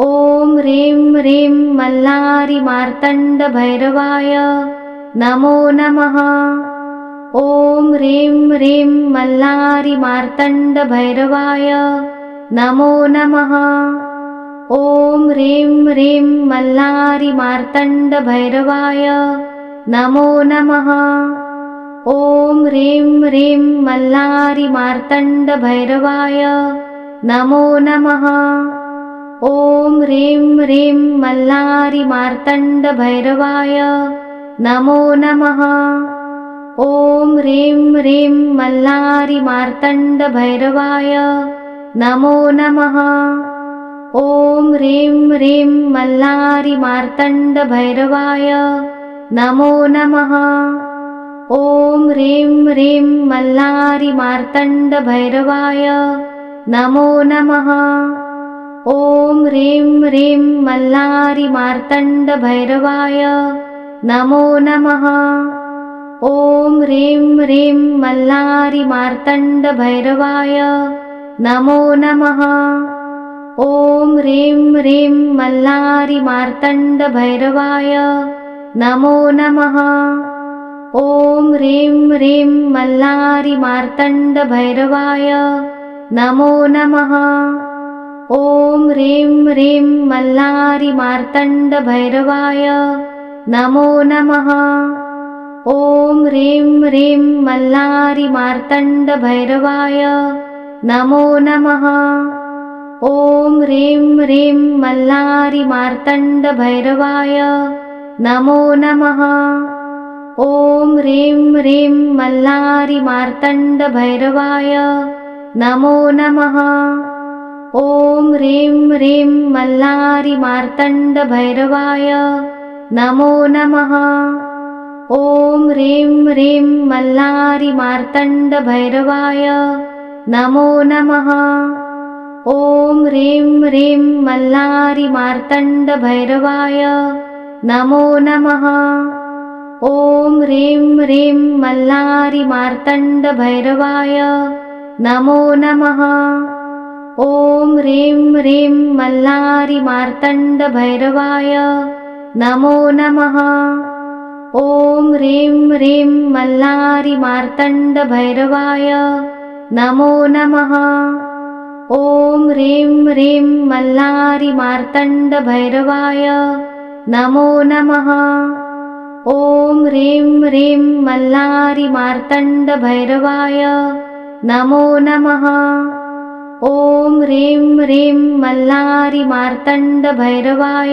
ॐ ह्रीं ह्रीं मल्लारि मार्तण्ड भैरवाय नमो नमः। ॐ ह्रीं ह्रीं मल्लारि मार्तण्ड भैरवाय नमो नमः। ॐ ह्रीं ह्रीं मल्लारि मार्तण्ड भैरवाय नमो नमः। ॐ ह्रीं ह्रीं मल्लारि मार्तण्ड भैरवाय नमो नमः। ॐ ह्रीं ह्रीं मल्लारि मार्तण्ड भैरवाय नमो नमः। ॐ ह्रीं ह्रीं मल्लारि मार्तण्ड भैरवाय नमो नमः। ॐ ह्रीं ह्रीं मल्लारि मार्तण्ड भैरवाय नमो नमः। ॐ ह्रीं ह्रीं मल्लारि मार्तण्ड भैरवाय नमो नमः। ॐ ह्रीं ह्रीं मल्लारि मार्तण्ड भैरवाय नमो नमः। ॐ ह्रीं ह्रीं मल्लारि मार्तण्ड भैरवाय नमो नमः। ॐ ह्रीं ह्रीं मल्लारि मार्तण्ड भैरवाय नमो नमः। ॐ ह्रीं ह्रीं मल्लारि मार्तण्ड भैरवाय नमो नमः। ॐ ह्रीं ह्रीं मल्लारि मार्तण्ड भैरवाय नमो नमः। ॐ ह्रीं ह्रीं मल्लारि मार्तण्ड भैरवाय नमो नमः। ॐ ह्रीं ह्रीं मल्लारि मार्तण्ड भैरवाय नमो नमः। ॐ ह्रीं ह्रीं मल्लारि मार्तण्ड भैरवाय नमो नमः। ॐ ह्रीं ह्रीं मल्लारि मार्तण्ड भैरवाय नमो नमः। ॐ ह्रीं ह्रीं मल्लारि मार्तण्ड भैरवाय नमो नमः। ॐ ह्रीं ह्रीं मल्लारि मार्तण्ड भैरवाय नमो नमः। ॐ ह्रीं ह्रीं मल्लारि मार्तण्ड भैरवाय नमो नमः। ॐ ह्रीं ह्रीं मल्लारि मार्तण्ड भैरवाय नमो नमः। ॐ ह्रीं ह्रीं मल्लारि मार्तण्ड भैरवाय नमो नमः। ॐ ह्रीं ह्रीं मल्लारि मार्तण्ड भैरवाय नमो नमः। ॐ ह्रीं ह्रीं मल्लारि मार्तण्ड भैरवाय नमो नमः। ॐ ह्रीं ह्रीं मल्लारि मार्तण्ड भैरवाय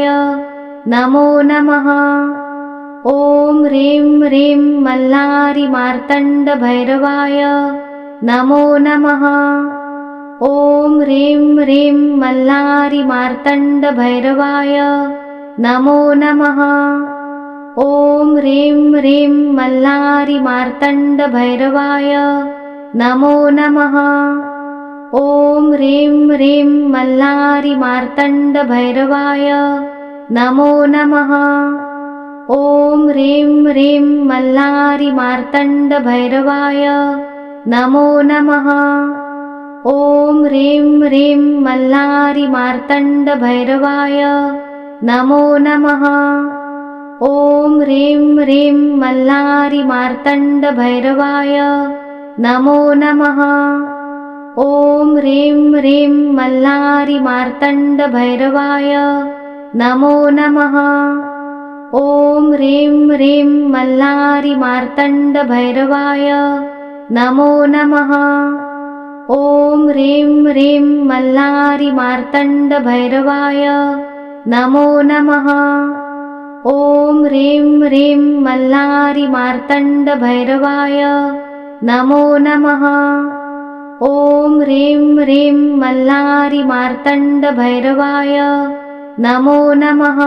नमो नमः। ॐ ह्रीं ह्रीं मल्लारि मार्तण्ड भैरवाय नमो नमः। ॐ ह्रीं ह्रीं मल्लारि मार्तण्ड भैरवाय नमो नमः। ॐ ह्रीं ह्रीं मल्लारि मार्तण्ड भैरवाय नमो नमः। ॐ ह्रीं ह्रीं मल्लारि मार्तण्ड भैरवाय नमो नमः। ॐ ह्रीं ह्रीं मल्लारि मार्तण्ड भैरवाय नमो नमः। ॐ ह्रीं ह्रीं मल्लारि मार्तण्ड भैरवाय नमो नमः। ॐ ह्रीं ह्रीं मल्लारि मार्तण्ड भैरवाय नमो नमः। ॐ ह्रीं ह्रीं मल्लारि मार्तण्ड भैरवाय नमो नमः। ॐ ह्रीं ह्रीं मल्लारि मार्तण्ड भैरवाय नमो नमः। ॐ ह्रीं ह्रीं मल्लारि मार्तण्ड भैरवाय नमो नमः। ॐ ह्रीं ह्रीं मल्लारि मार्तण्ड भैरवाय नमो नमः। ॐ ह्रीं ह्रीं मल्लारि मार्तण्ड भैरवाय नमो नमः।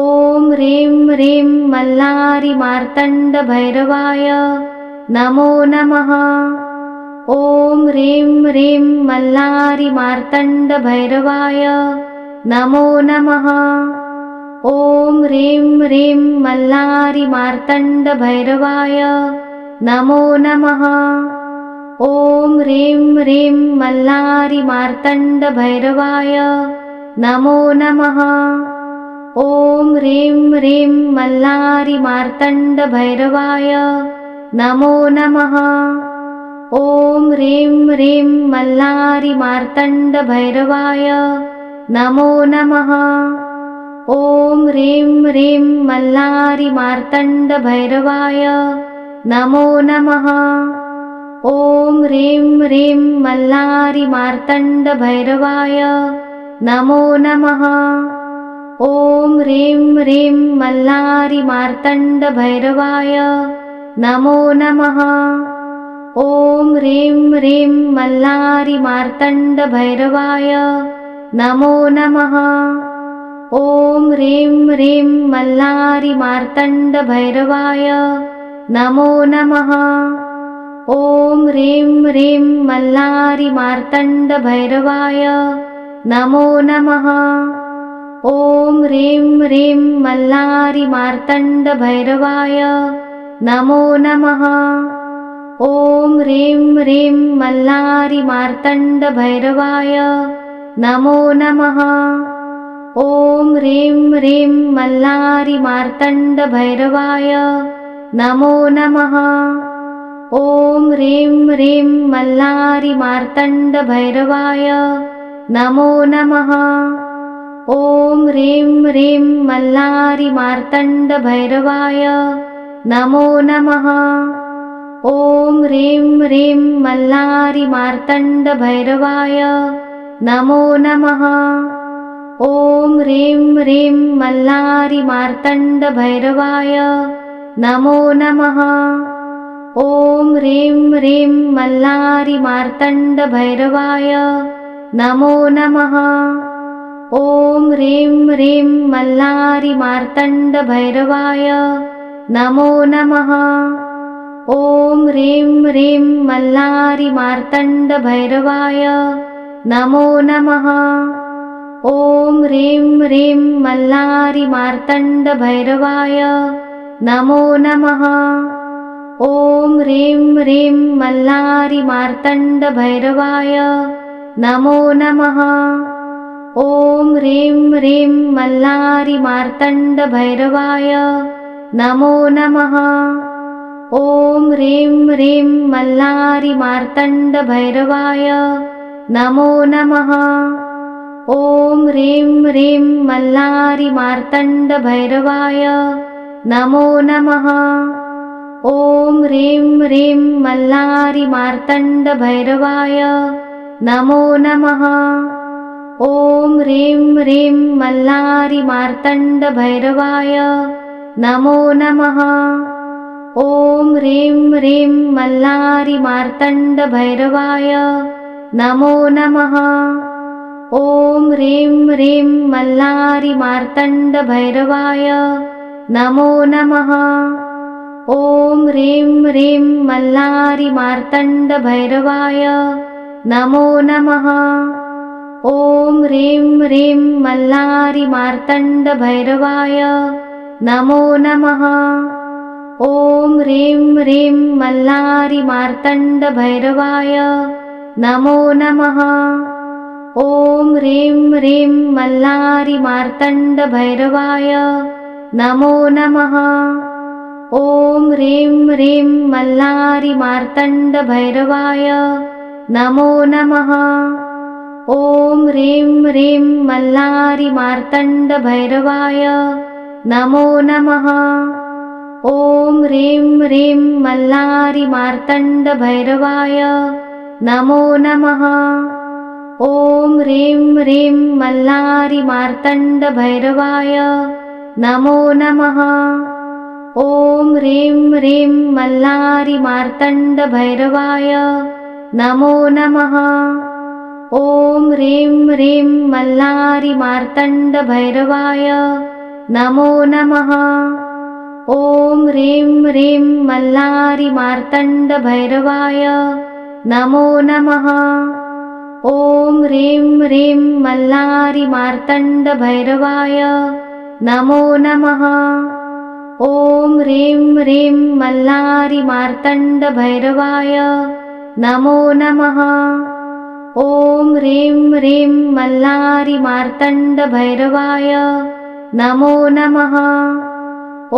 ॐ ह्रीं ह्रीं मल्लारि मार्तण्ड भैरवाय नमो नमः। ॐ ह्रीं ह्रीं मल्लारि मार्तण्ड भैरवाय नमो नमः। ॐ ह्रीं ह्रीं मल्लारि मार्तण्ड भैरवाय नमो नमः। ॐ ह्रीं ह्रीं मल्लारि मार्तण्ड भैरवाय नमो नमः। ॐ ह्रीं ह्रीं मल्लारि मार्तण्ड भैरवाय नमो नमः। ॐ ह्रीं ह्रीं मल्लारि मार्तण्ड भैरवाय नमो नमः। ॐ ह्रीं ह्रीं मल्लारि मार्तण्ड भैरवाय नमो नमः। ॐ ह्रीं ह्रीं मल्लारि मार्तण्ड भैरवाय नमो नमः। ॐ ह्रीं ह्रीं मल्लारि मार्तण्ड भैरवाय नमो नमः। ॐ ह्रीं ह्रीं मल्लारि मार्तण्ड भैरवाय नमो नमः। ॐ ह्रीं ह्रीं मल्लारि मार्तण्ड भैरवाय नमो नमः। ॐ ह्रीं ह्रीं मल्लारि मार्तण्ड भैरवाय नमो नमः। ॐ ह्रीं ह्रीं मल्लारि मार्तण्ड भैरवाय नमो नमः। ॐ ह्रीं ह्रीं मल्लारि मार्तण्ड भैरवाय नमो नमः। ॐ ह्रीं ह्रीं मल्लारि मार्तण्ड भैरवाय नमो नमः। ॐ ह्रीं ह्रीं मल्लारि मार्तण्ड भैरवाय नमो नमः। ॐ ह्रीं ह्रीं मल्लारि मार्तण्ड भैरवाय नमो नमः। ॐ ह्रीं ह्रीं मल्लारि मार्तण्ड भैरवाय नमो नमः। ॐ ह्रीं ह्रीं मल्लारि मार्तण्ड भैरवाय नमो नमः। ॐ ह्रीं ह्रीं मल्लारि मार्तण्ड भैरवाय नमो नमः। ॐ ह्रीं ह्रीं मल्लारि मार्तण्ड भैरवाय नमो नमः। ॐ ह्रीं ह्रीं मल्लारि मार्तण्ड भैरवाय नमो नमः। ॐ ह्रीं ह्रीं मल्लारि मार्तण्ड भैरवाय नमो नमः। ॐ ह्रीं ह्रीं मल्लारि मार्तण्ड भैरवाय नमो नमः। ॐ ह्रीं ह्रीं मल्लारि मार्तण्ड भैरवाय नमो नमः। ॐ ह्रीं ह्रीं मल्लारि मार्तण्ड भैरवाय नमो नमः। ॐ ह्रीं ह्रीं मल्लारि मार्तण्ड भैरवाय नमो नमः। ॐ ह्रीं ह्रीं मल्लारि मार्तण्ड भैरवाय नमो नमः। ॐ ह्रीं ह्रीं मल्लारि मार्तण्ड भैरवाय नमो नमः। ॐ ह्रीं ह्रीं मल्लारि मार्तण्ड भैरवाय नमो नमः। ॐ ह्रीं ह्रीं मल्लारि मार्तण्ड भैरवाय नमो नमः। ॐ ह्रीं ह्रीं मल्लारि मार्तण्ड भैरवाय नमो नमः। ॐ ह्रीं ह्रीं मल्लारि मार्तण्ड भैरवाय नमो नमः। ॐ ह्रीं ह्रीं मल्लारि मार्तण्ड भैरवाय नमो नमः। ॐ ह्रीं ह्रीं मल्लारि मार्तण्ड भैरवाय नमो नमः। ॐ ह्रीं ह्रीं मल्लारि मार्तण्ड भैरवाय नमो नमः। ॐ ह्रीं ह्रीं मल्लारि मार्तण्ड भैरवाय नमो नमः। ॐ ह्रीं ह्रीं मल्लारि मार्तण्ड भैरवाय नमो नमः। ॐ ह्रीं ह्रीं मल्लारि मार्तण्ड भैरवाय नमो नमः। ॐ ह्रीं ह्रीं मल्लारि मार्तण्ड भैरवाय नमो नमः। ॐ ह्रीं ह्रीं मल्लारि मार्तण्ड भैरवाय नमो नमः। ॐ ह्रीं ह्रीं मल्लारि मार्तण्ड भैरवाय नमो नमः। ॐ ह्रीं ह्रीं मल्लारि मार्तण्ड भैरवाय नमो नमः। ॐ ह्रीं ह्रीं मल्लारि मार्तण्ड भैरवाय नमो नमः। ॐ ह्रीं ह्रीं मल्लारि मार्तण्ड भैरवाय नमो नमः।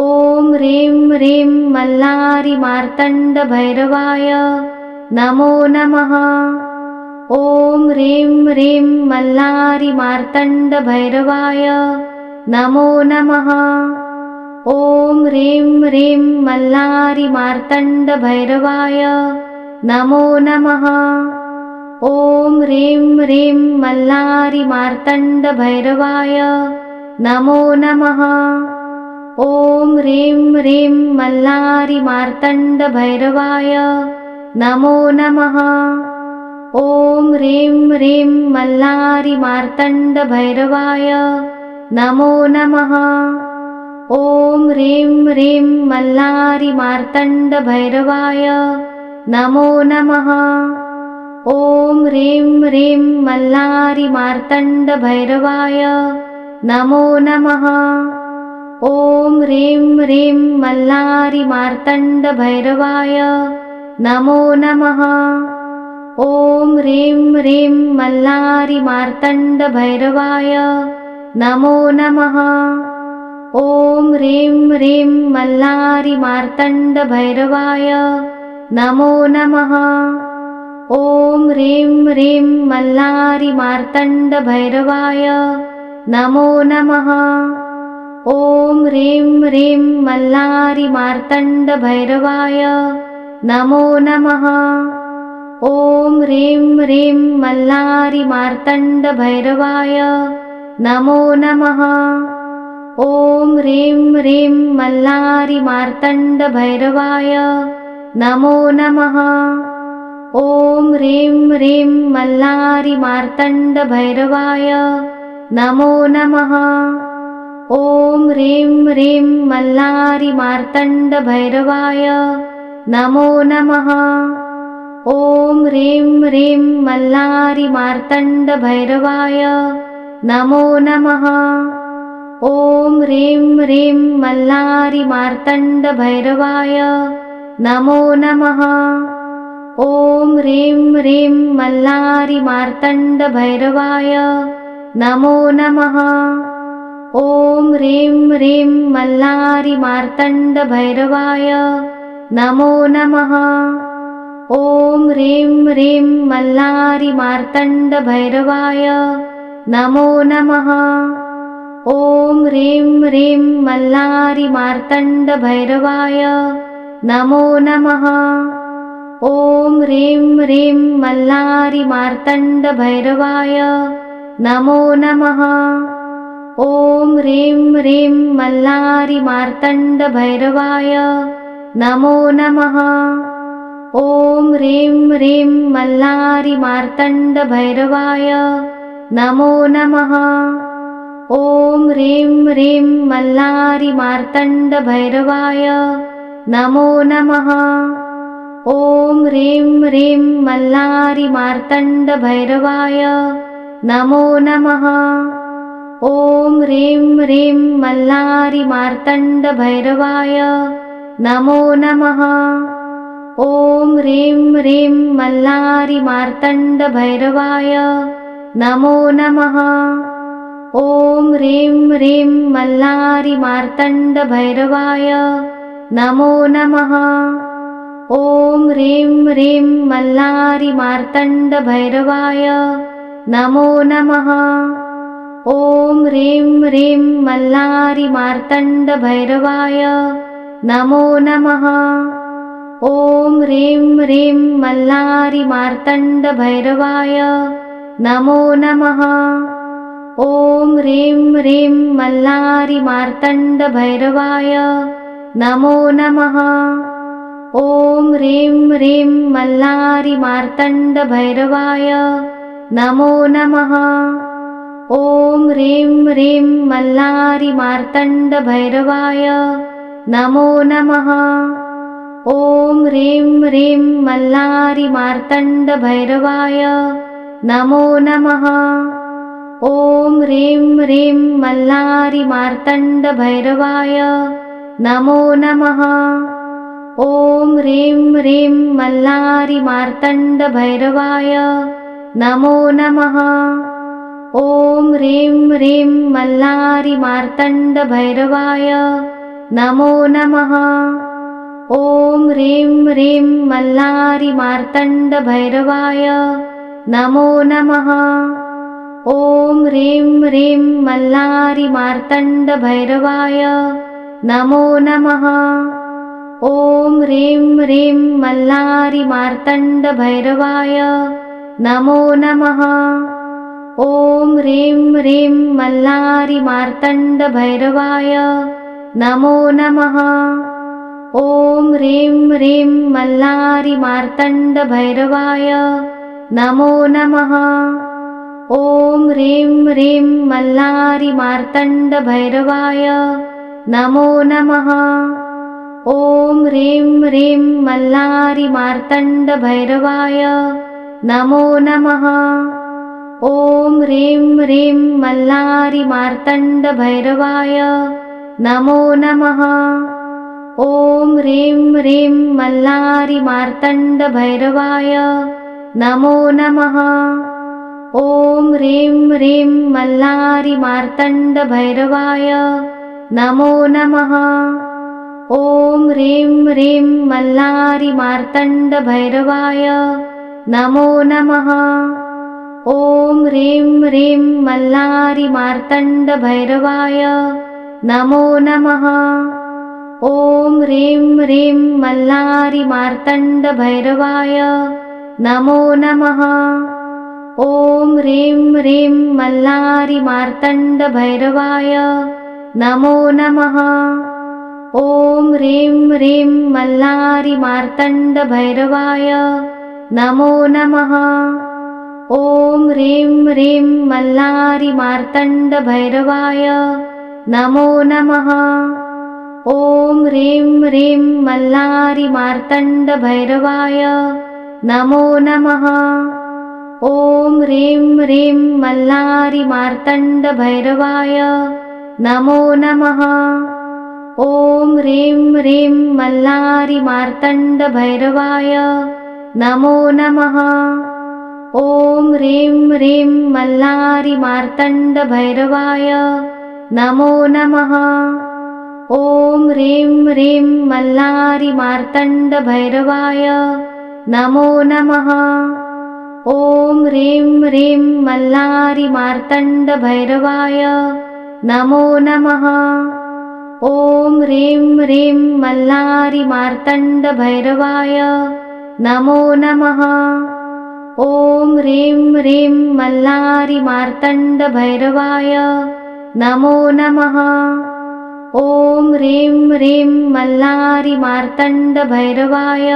ॐ ह्रीं ह्रीं मल्लारि मार्तण्ड भैरवाय नमो नमः। ॐ ह्रीं ह्रीं मल्लारि मार्तण्ड भैरवाय नमो नमः। ॐ ह्रीं ह्रीं मल्लारि मार्तण्ड भैरवाय नमो नमः। ॐ ह्रीं ह्रीं मल्लारि मार्तण्ड भैरवाय नमो नमः। ॐ ह्रीं ह्रीं मल्लारि मार्तण्ड भैरवाय नमो नमः। ॐ ह्रीं ह्रीं मल्लारि मार्तण्ड भैरवाय नमो नमः। ॐ ह्रीं ह्रीं मल्लारि मार्तण्ड भैरवाय नमो नमः। ॐ ह्रीं ह्रीं मल्लारि मार्तण्ड भैरवाय नमो नमः। ॐ ह्रीं ह्रीं मल्लारि मार्तण्ड भैरवाय नमो नमः। ॐ ह्रीं ह्रीं मल्लारि मार्तण्ड भैरवाय नमो नमः। ॐ ह्रीं ह्रीं मल्लारि मार्तण्ड भैरवाय नमो नमः। ॐ ह्रीं ह्रीं मल्लारि मार्तण्ड भैरवाय नमो नमः। ॐ ह्रीं ह्रीं मल्लारि मार्तण्ड भैरवाय नमो नमः। ॐ ह्रीं ह्रीं मल्लारि मार्तण्ड भैरवाय नमो नमः। ॐ ह्रीं ह्रीं मल्लारि मार्तण्ड भैरवाय नमो नमः। ॐ ह्रीं ह्रीं मल्लारि मार्तण्ड भैरवाय नमो नमः। ॐ ह्रीं ह्रीं मल्लारि मार्तण्ड भैरवाय नमो नमः। ॐ ह्रीं ह्रीं मल्लारि मार्तण्ड भैरवाय नमो नमः। ॐ ह्रीं ह्रीं मल्लारि मार्तण्ड भैरवाय नमो नमः। ॐ ह्रीं ह्रीं मल्लारि मार्तण्ड भैरवाय नमो नमः। ॐ ह्रीं ह्रीं मल्लारि मार्तण्ड भैरवाय नमो नमः। ॐ ह्रीं ह्रीं मल्लारि मार्तण्ड भैरवाय नमो नमः। ॐ ह्रीं ह्रीं मल्लारि मार्तण्ड भैरवाय नमो नमः। ॐ ह्रीं ह्रीं मल्लारि मार्तण्ड भैरवाय नमो नमः। ॐ ह्रीं ह्रीं मल्लारि मार्तण्ड भैरवाय नमो नमः। ॐ ह्रीं ह्रीं मल्लारि मार्तण्ड भैरवाय नमो नमः। ॐ ह्रीं ह्रीं मल्लारि मार्तण्ड भैरवाय नमो नमः। ॐ ह्रीं ह्रीं मल्लारि मार्तण्ड भैरवाय नमो नमः। ॐ ह्रीं ह्रीं मल्लारि मार्तण्ड भैरवाय नमो नमः। ॐ ह्रीं ह्रीं मल्लारि मार्तण्ड भैरवाय नमो नमः। ॐ ह्रीं ह्रीं मल्लारि मार्तण्ड भैरवाय नमो नमः। ॐ ह्रीं ह्रीं मल्लारि मार्तण्ड भैरवाय नमो नमः। ॐ ह्रीं ह्रीं मल्लारि मार्तण्ड भैरवाय नमो नमः। ॐ ह्रीं ह्रीं मल्लारि मार्तण्ड भैरवाय नमो नमः। ॐ ह्रीं ह्रीं मल्लारि मार्तण्ड भैरवाय नमो नमः। ॐ ह्रीं ह्रीं मल्लारि मार्तण्ड भैरवाय नमो नमः। ॐ ह्रीं ह्रीं मल्लारि मार्तण्ड भैरवाय नमो नमः। ॐ ह्रीं ह्रीं मल्लारि मार्तण्ड भैरवाय नमो नमः। ॐ ह्रीं ह्रीं मल्लारि मार्तण्ड भैरवाय नमो नमः। ॐ ह्रीं ह्रीं मल्लारि मार्तण्ड भैरवाय नमो नमः। ॐ ह्रीं ह्रीं मल्लारि मार्तण्ड भैरवाय नमो नमः। ॐ ह्रीं ह्रीं मल्लारि मार्तण्ड भैरवाय नमो नमः। ॐ ह्रीं ह्रीं मल्लारि मार्तण्ड भैरवाय नमो नमः। ॐ ह्रीं ह्रीं मल्लारि मार्तण्ड भैरवाय नमो नमः। ॐ ह्रीं ह्रीं मल्लारि मार्तण्ड भैरवाय नमो नमः। ॐ ह्रीं ह्रीं मल्लारि मार्तण्ड भैरवाय नमो नमः। ॐ ह्रीं ह्रीं मल्लारि मार्तण्ड भैरवाय नमो नमः। ॐ ह्रीं ह्रीं मल्लारि मार्तण्ड भैरवाय नमो नमः। ॐ ह्रीं ह्रीं मल्लारि मार्तण्ड भैरवाय नमो नमः। ॐ ह्रीं ह्रीं मल्लारि मार्तण्ड भैरवाय नमो नमः। ॐ ह्रीं ह्रीं मल्लारि मार्तण्ड भैरवाय नमो नमः। ॐ ह्रीं ह्रीं मल्लारि मार्तण्ड भैरवाय नमो नमः। ॐ ह्रीं ह्रीं मल्लारि मार्तण्ड भैरवाय नमो नमः। ॐ ह्रीं ह्रीं मल्लारि मार्तण्ड भैरवाय नमो नमः। ॐ ह्रीं ह्रीं मल्लारि मार्तण्ड भैरवाय नमो नमः। ॐ ह्रीं ह्रीं मल्लारि मार्तण्ड भैरवाय नमो नमः। ॐ ह्रीं ह्रीं मल्लारि मार्तण्ड भैरवाय नमो नमः। ॐ ह्रीं ह्रीं मल्लारि मार्तण्ड भैरवाय नमो नमः। ॐ ह्रीं ह्रीं मल्लारि मार्तण्ड भैरवाय नमो नमः। ॐ ह्रीं ह्रीं मल्लारि मार्तण्ड भैरवाय नमो नमः। ॐ ह्रीं ह्रीं मल्लारि मार्तण्ड भैरवाय नमो नमः। ॐ ह्रीं ह्रीं मल्लारि मार्तण्ड भैरवाय नमो नमः। ॐ ह्रीं ह्रीं मल्लारि मार्तण्ड भैरवाय नमो नमः। ॐ ह्रीं ह्रीं मल्लारि मार्तण्ड भैरवाय नमो नमः। ॐ ह्रीं ह्रीं मल्लारि मार्तण्ड भैरवाय नमो नमः। ॐ ह्रीं ह्रीं मल्लारि मार्तण्ड भैरवाय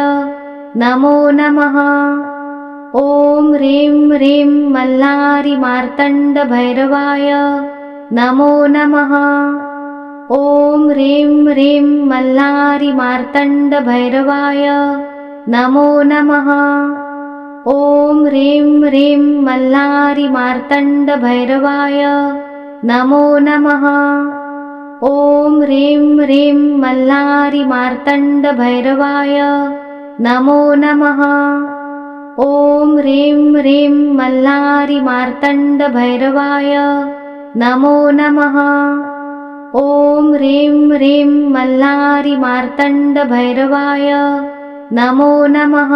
नमो नमः। ॐ ह्रीं ह्रीं मल्लारि मार्तण्ड भैरवाय नमो नमः। ॐ ह्रीं ह्रीं मल्लारि मार्तण्ड भैरवाय नमो नमः। ॐ ह्रीं ह्रीं मल्लारि मार्तण्ड भैरवाय नमो नमः। ॐ ह्रीं ह्रीं मल्लारि मार्तण्ड भैरवाय नमो नमः। ॐ ह्रीं ह्रीं मल्लारि मार्तण्ड भैरवाय नमो नमः। ॐ ह्रीं ह्रीं मल्लारि मार्तण्ड भैरवाय नमो नमः।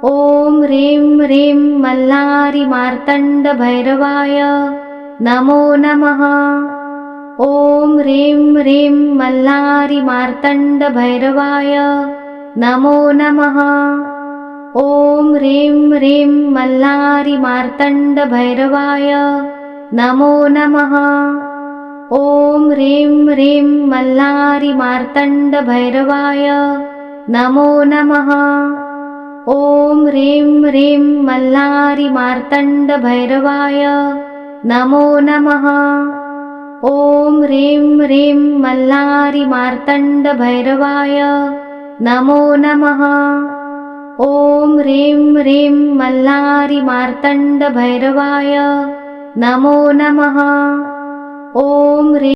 ॐ ह्रीं ह्रीं मल्लारि मार्तण्ड भैरवाय नमो नमः। ॐ ह्रीं ह्रीं मल्लारि मार्तण्ड भैरवाय नमो नमः। ॐ ह्रीं ह्रीं मल्लारि मार्तण्ड भैरवाय नमो नमः। ॐ ह्रीं ह्रीं मल्लारि मार्तण्ड भैरवाय नमो नमः। ॐ ह्रीं ह्रीं मल्लारि मार्तण्ड भैरवाय नमो नमः। ॐ ह्रीं ह्रीं मल्लारि मार्तण्ड भैरवाय नमो नमः। ॐ ह्रीं ह्रीं मल्लारि मार्तण्ड भैरवाय नमो नमः। ॐ ह्रीं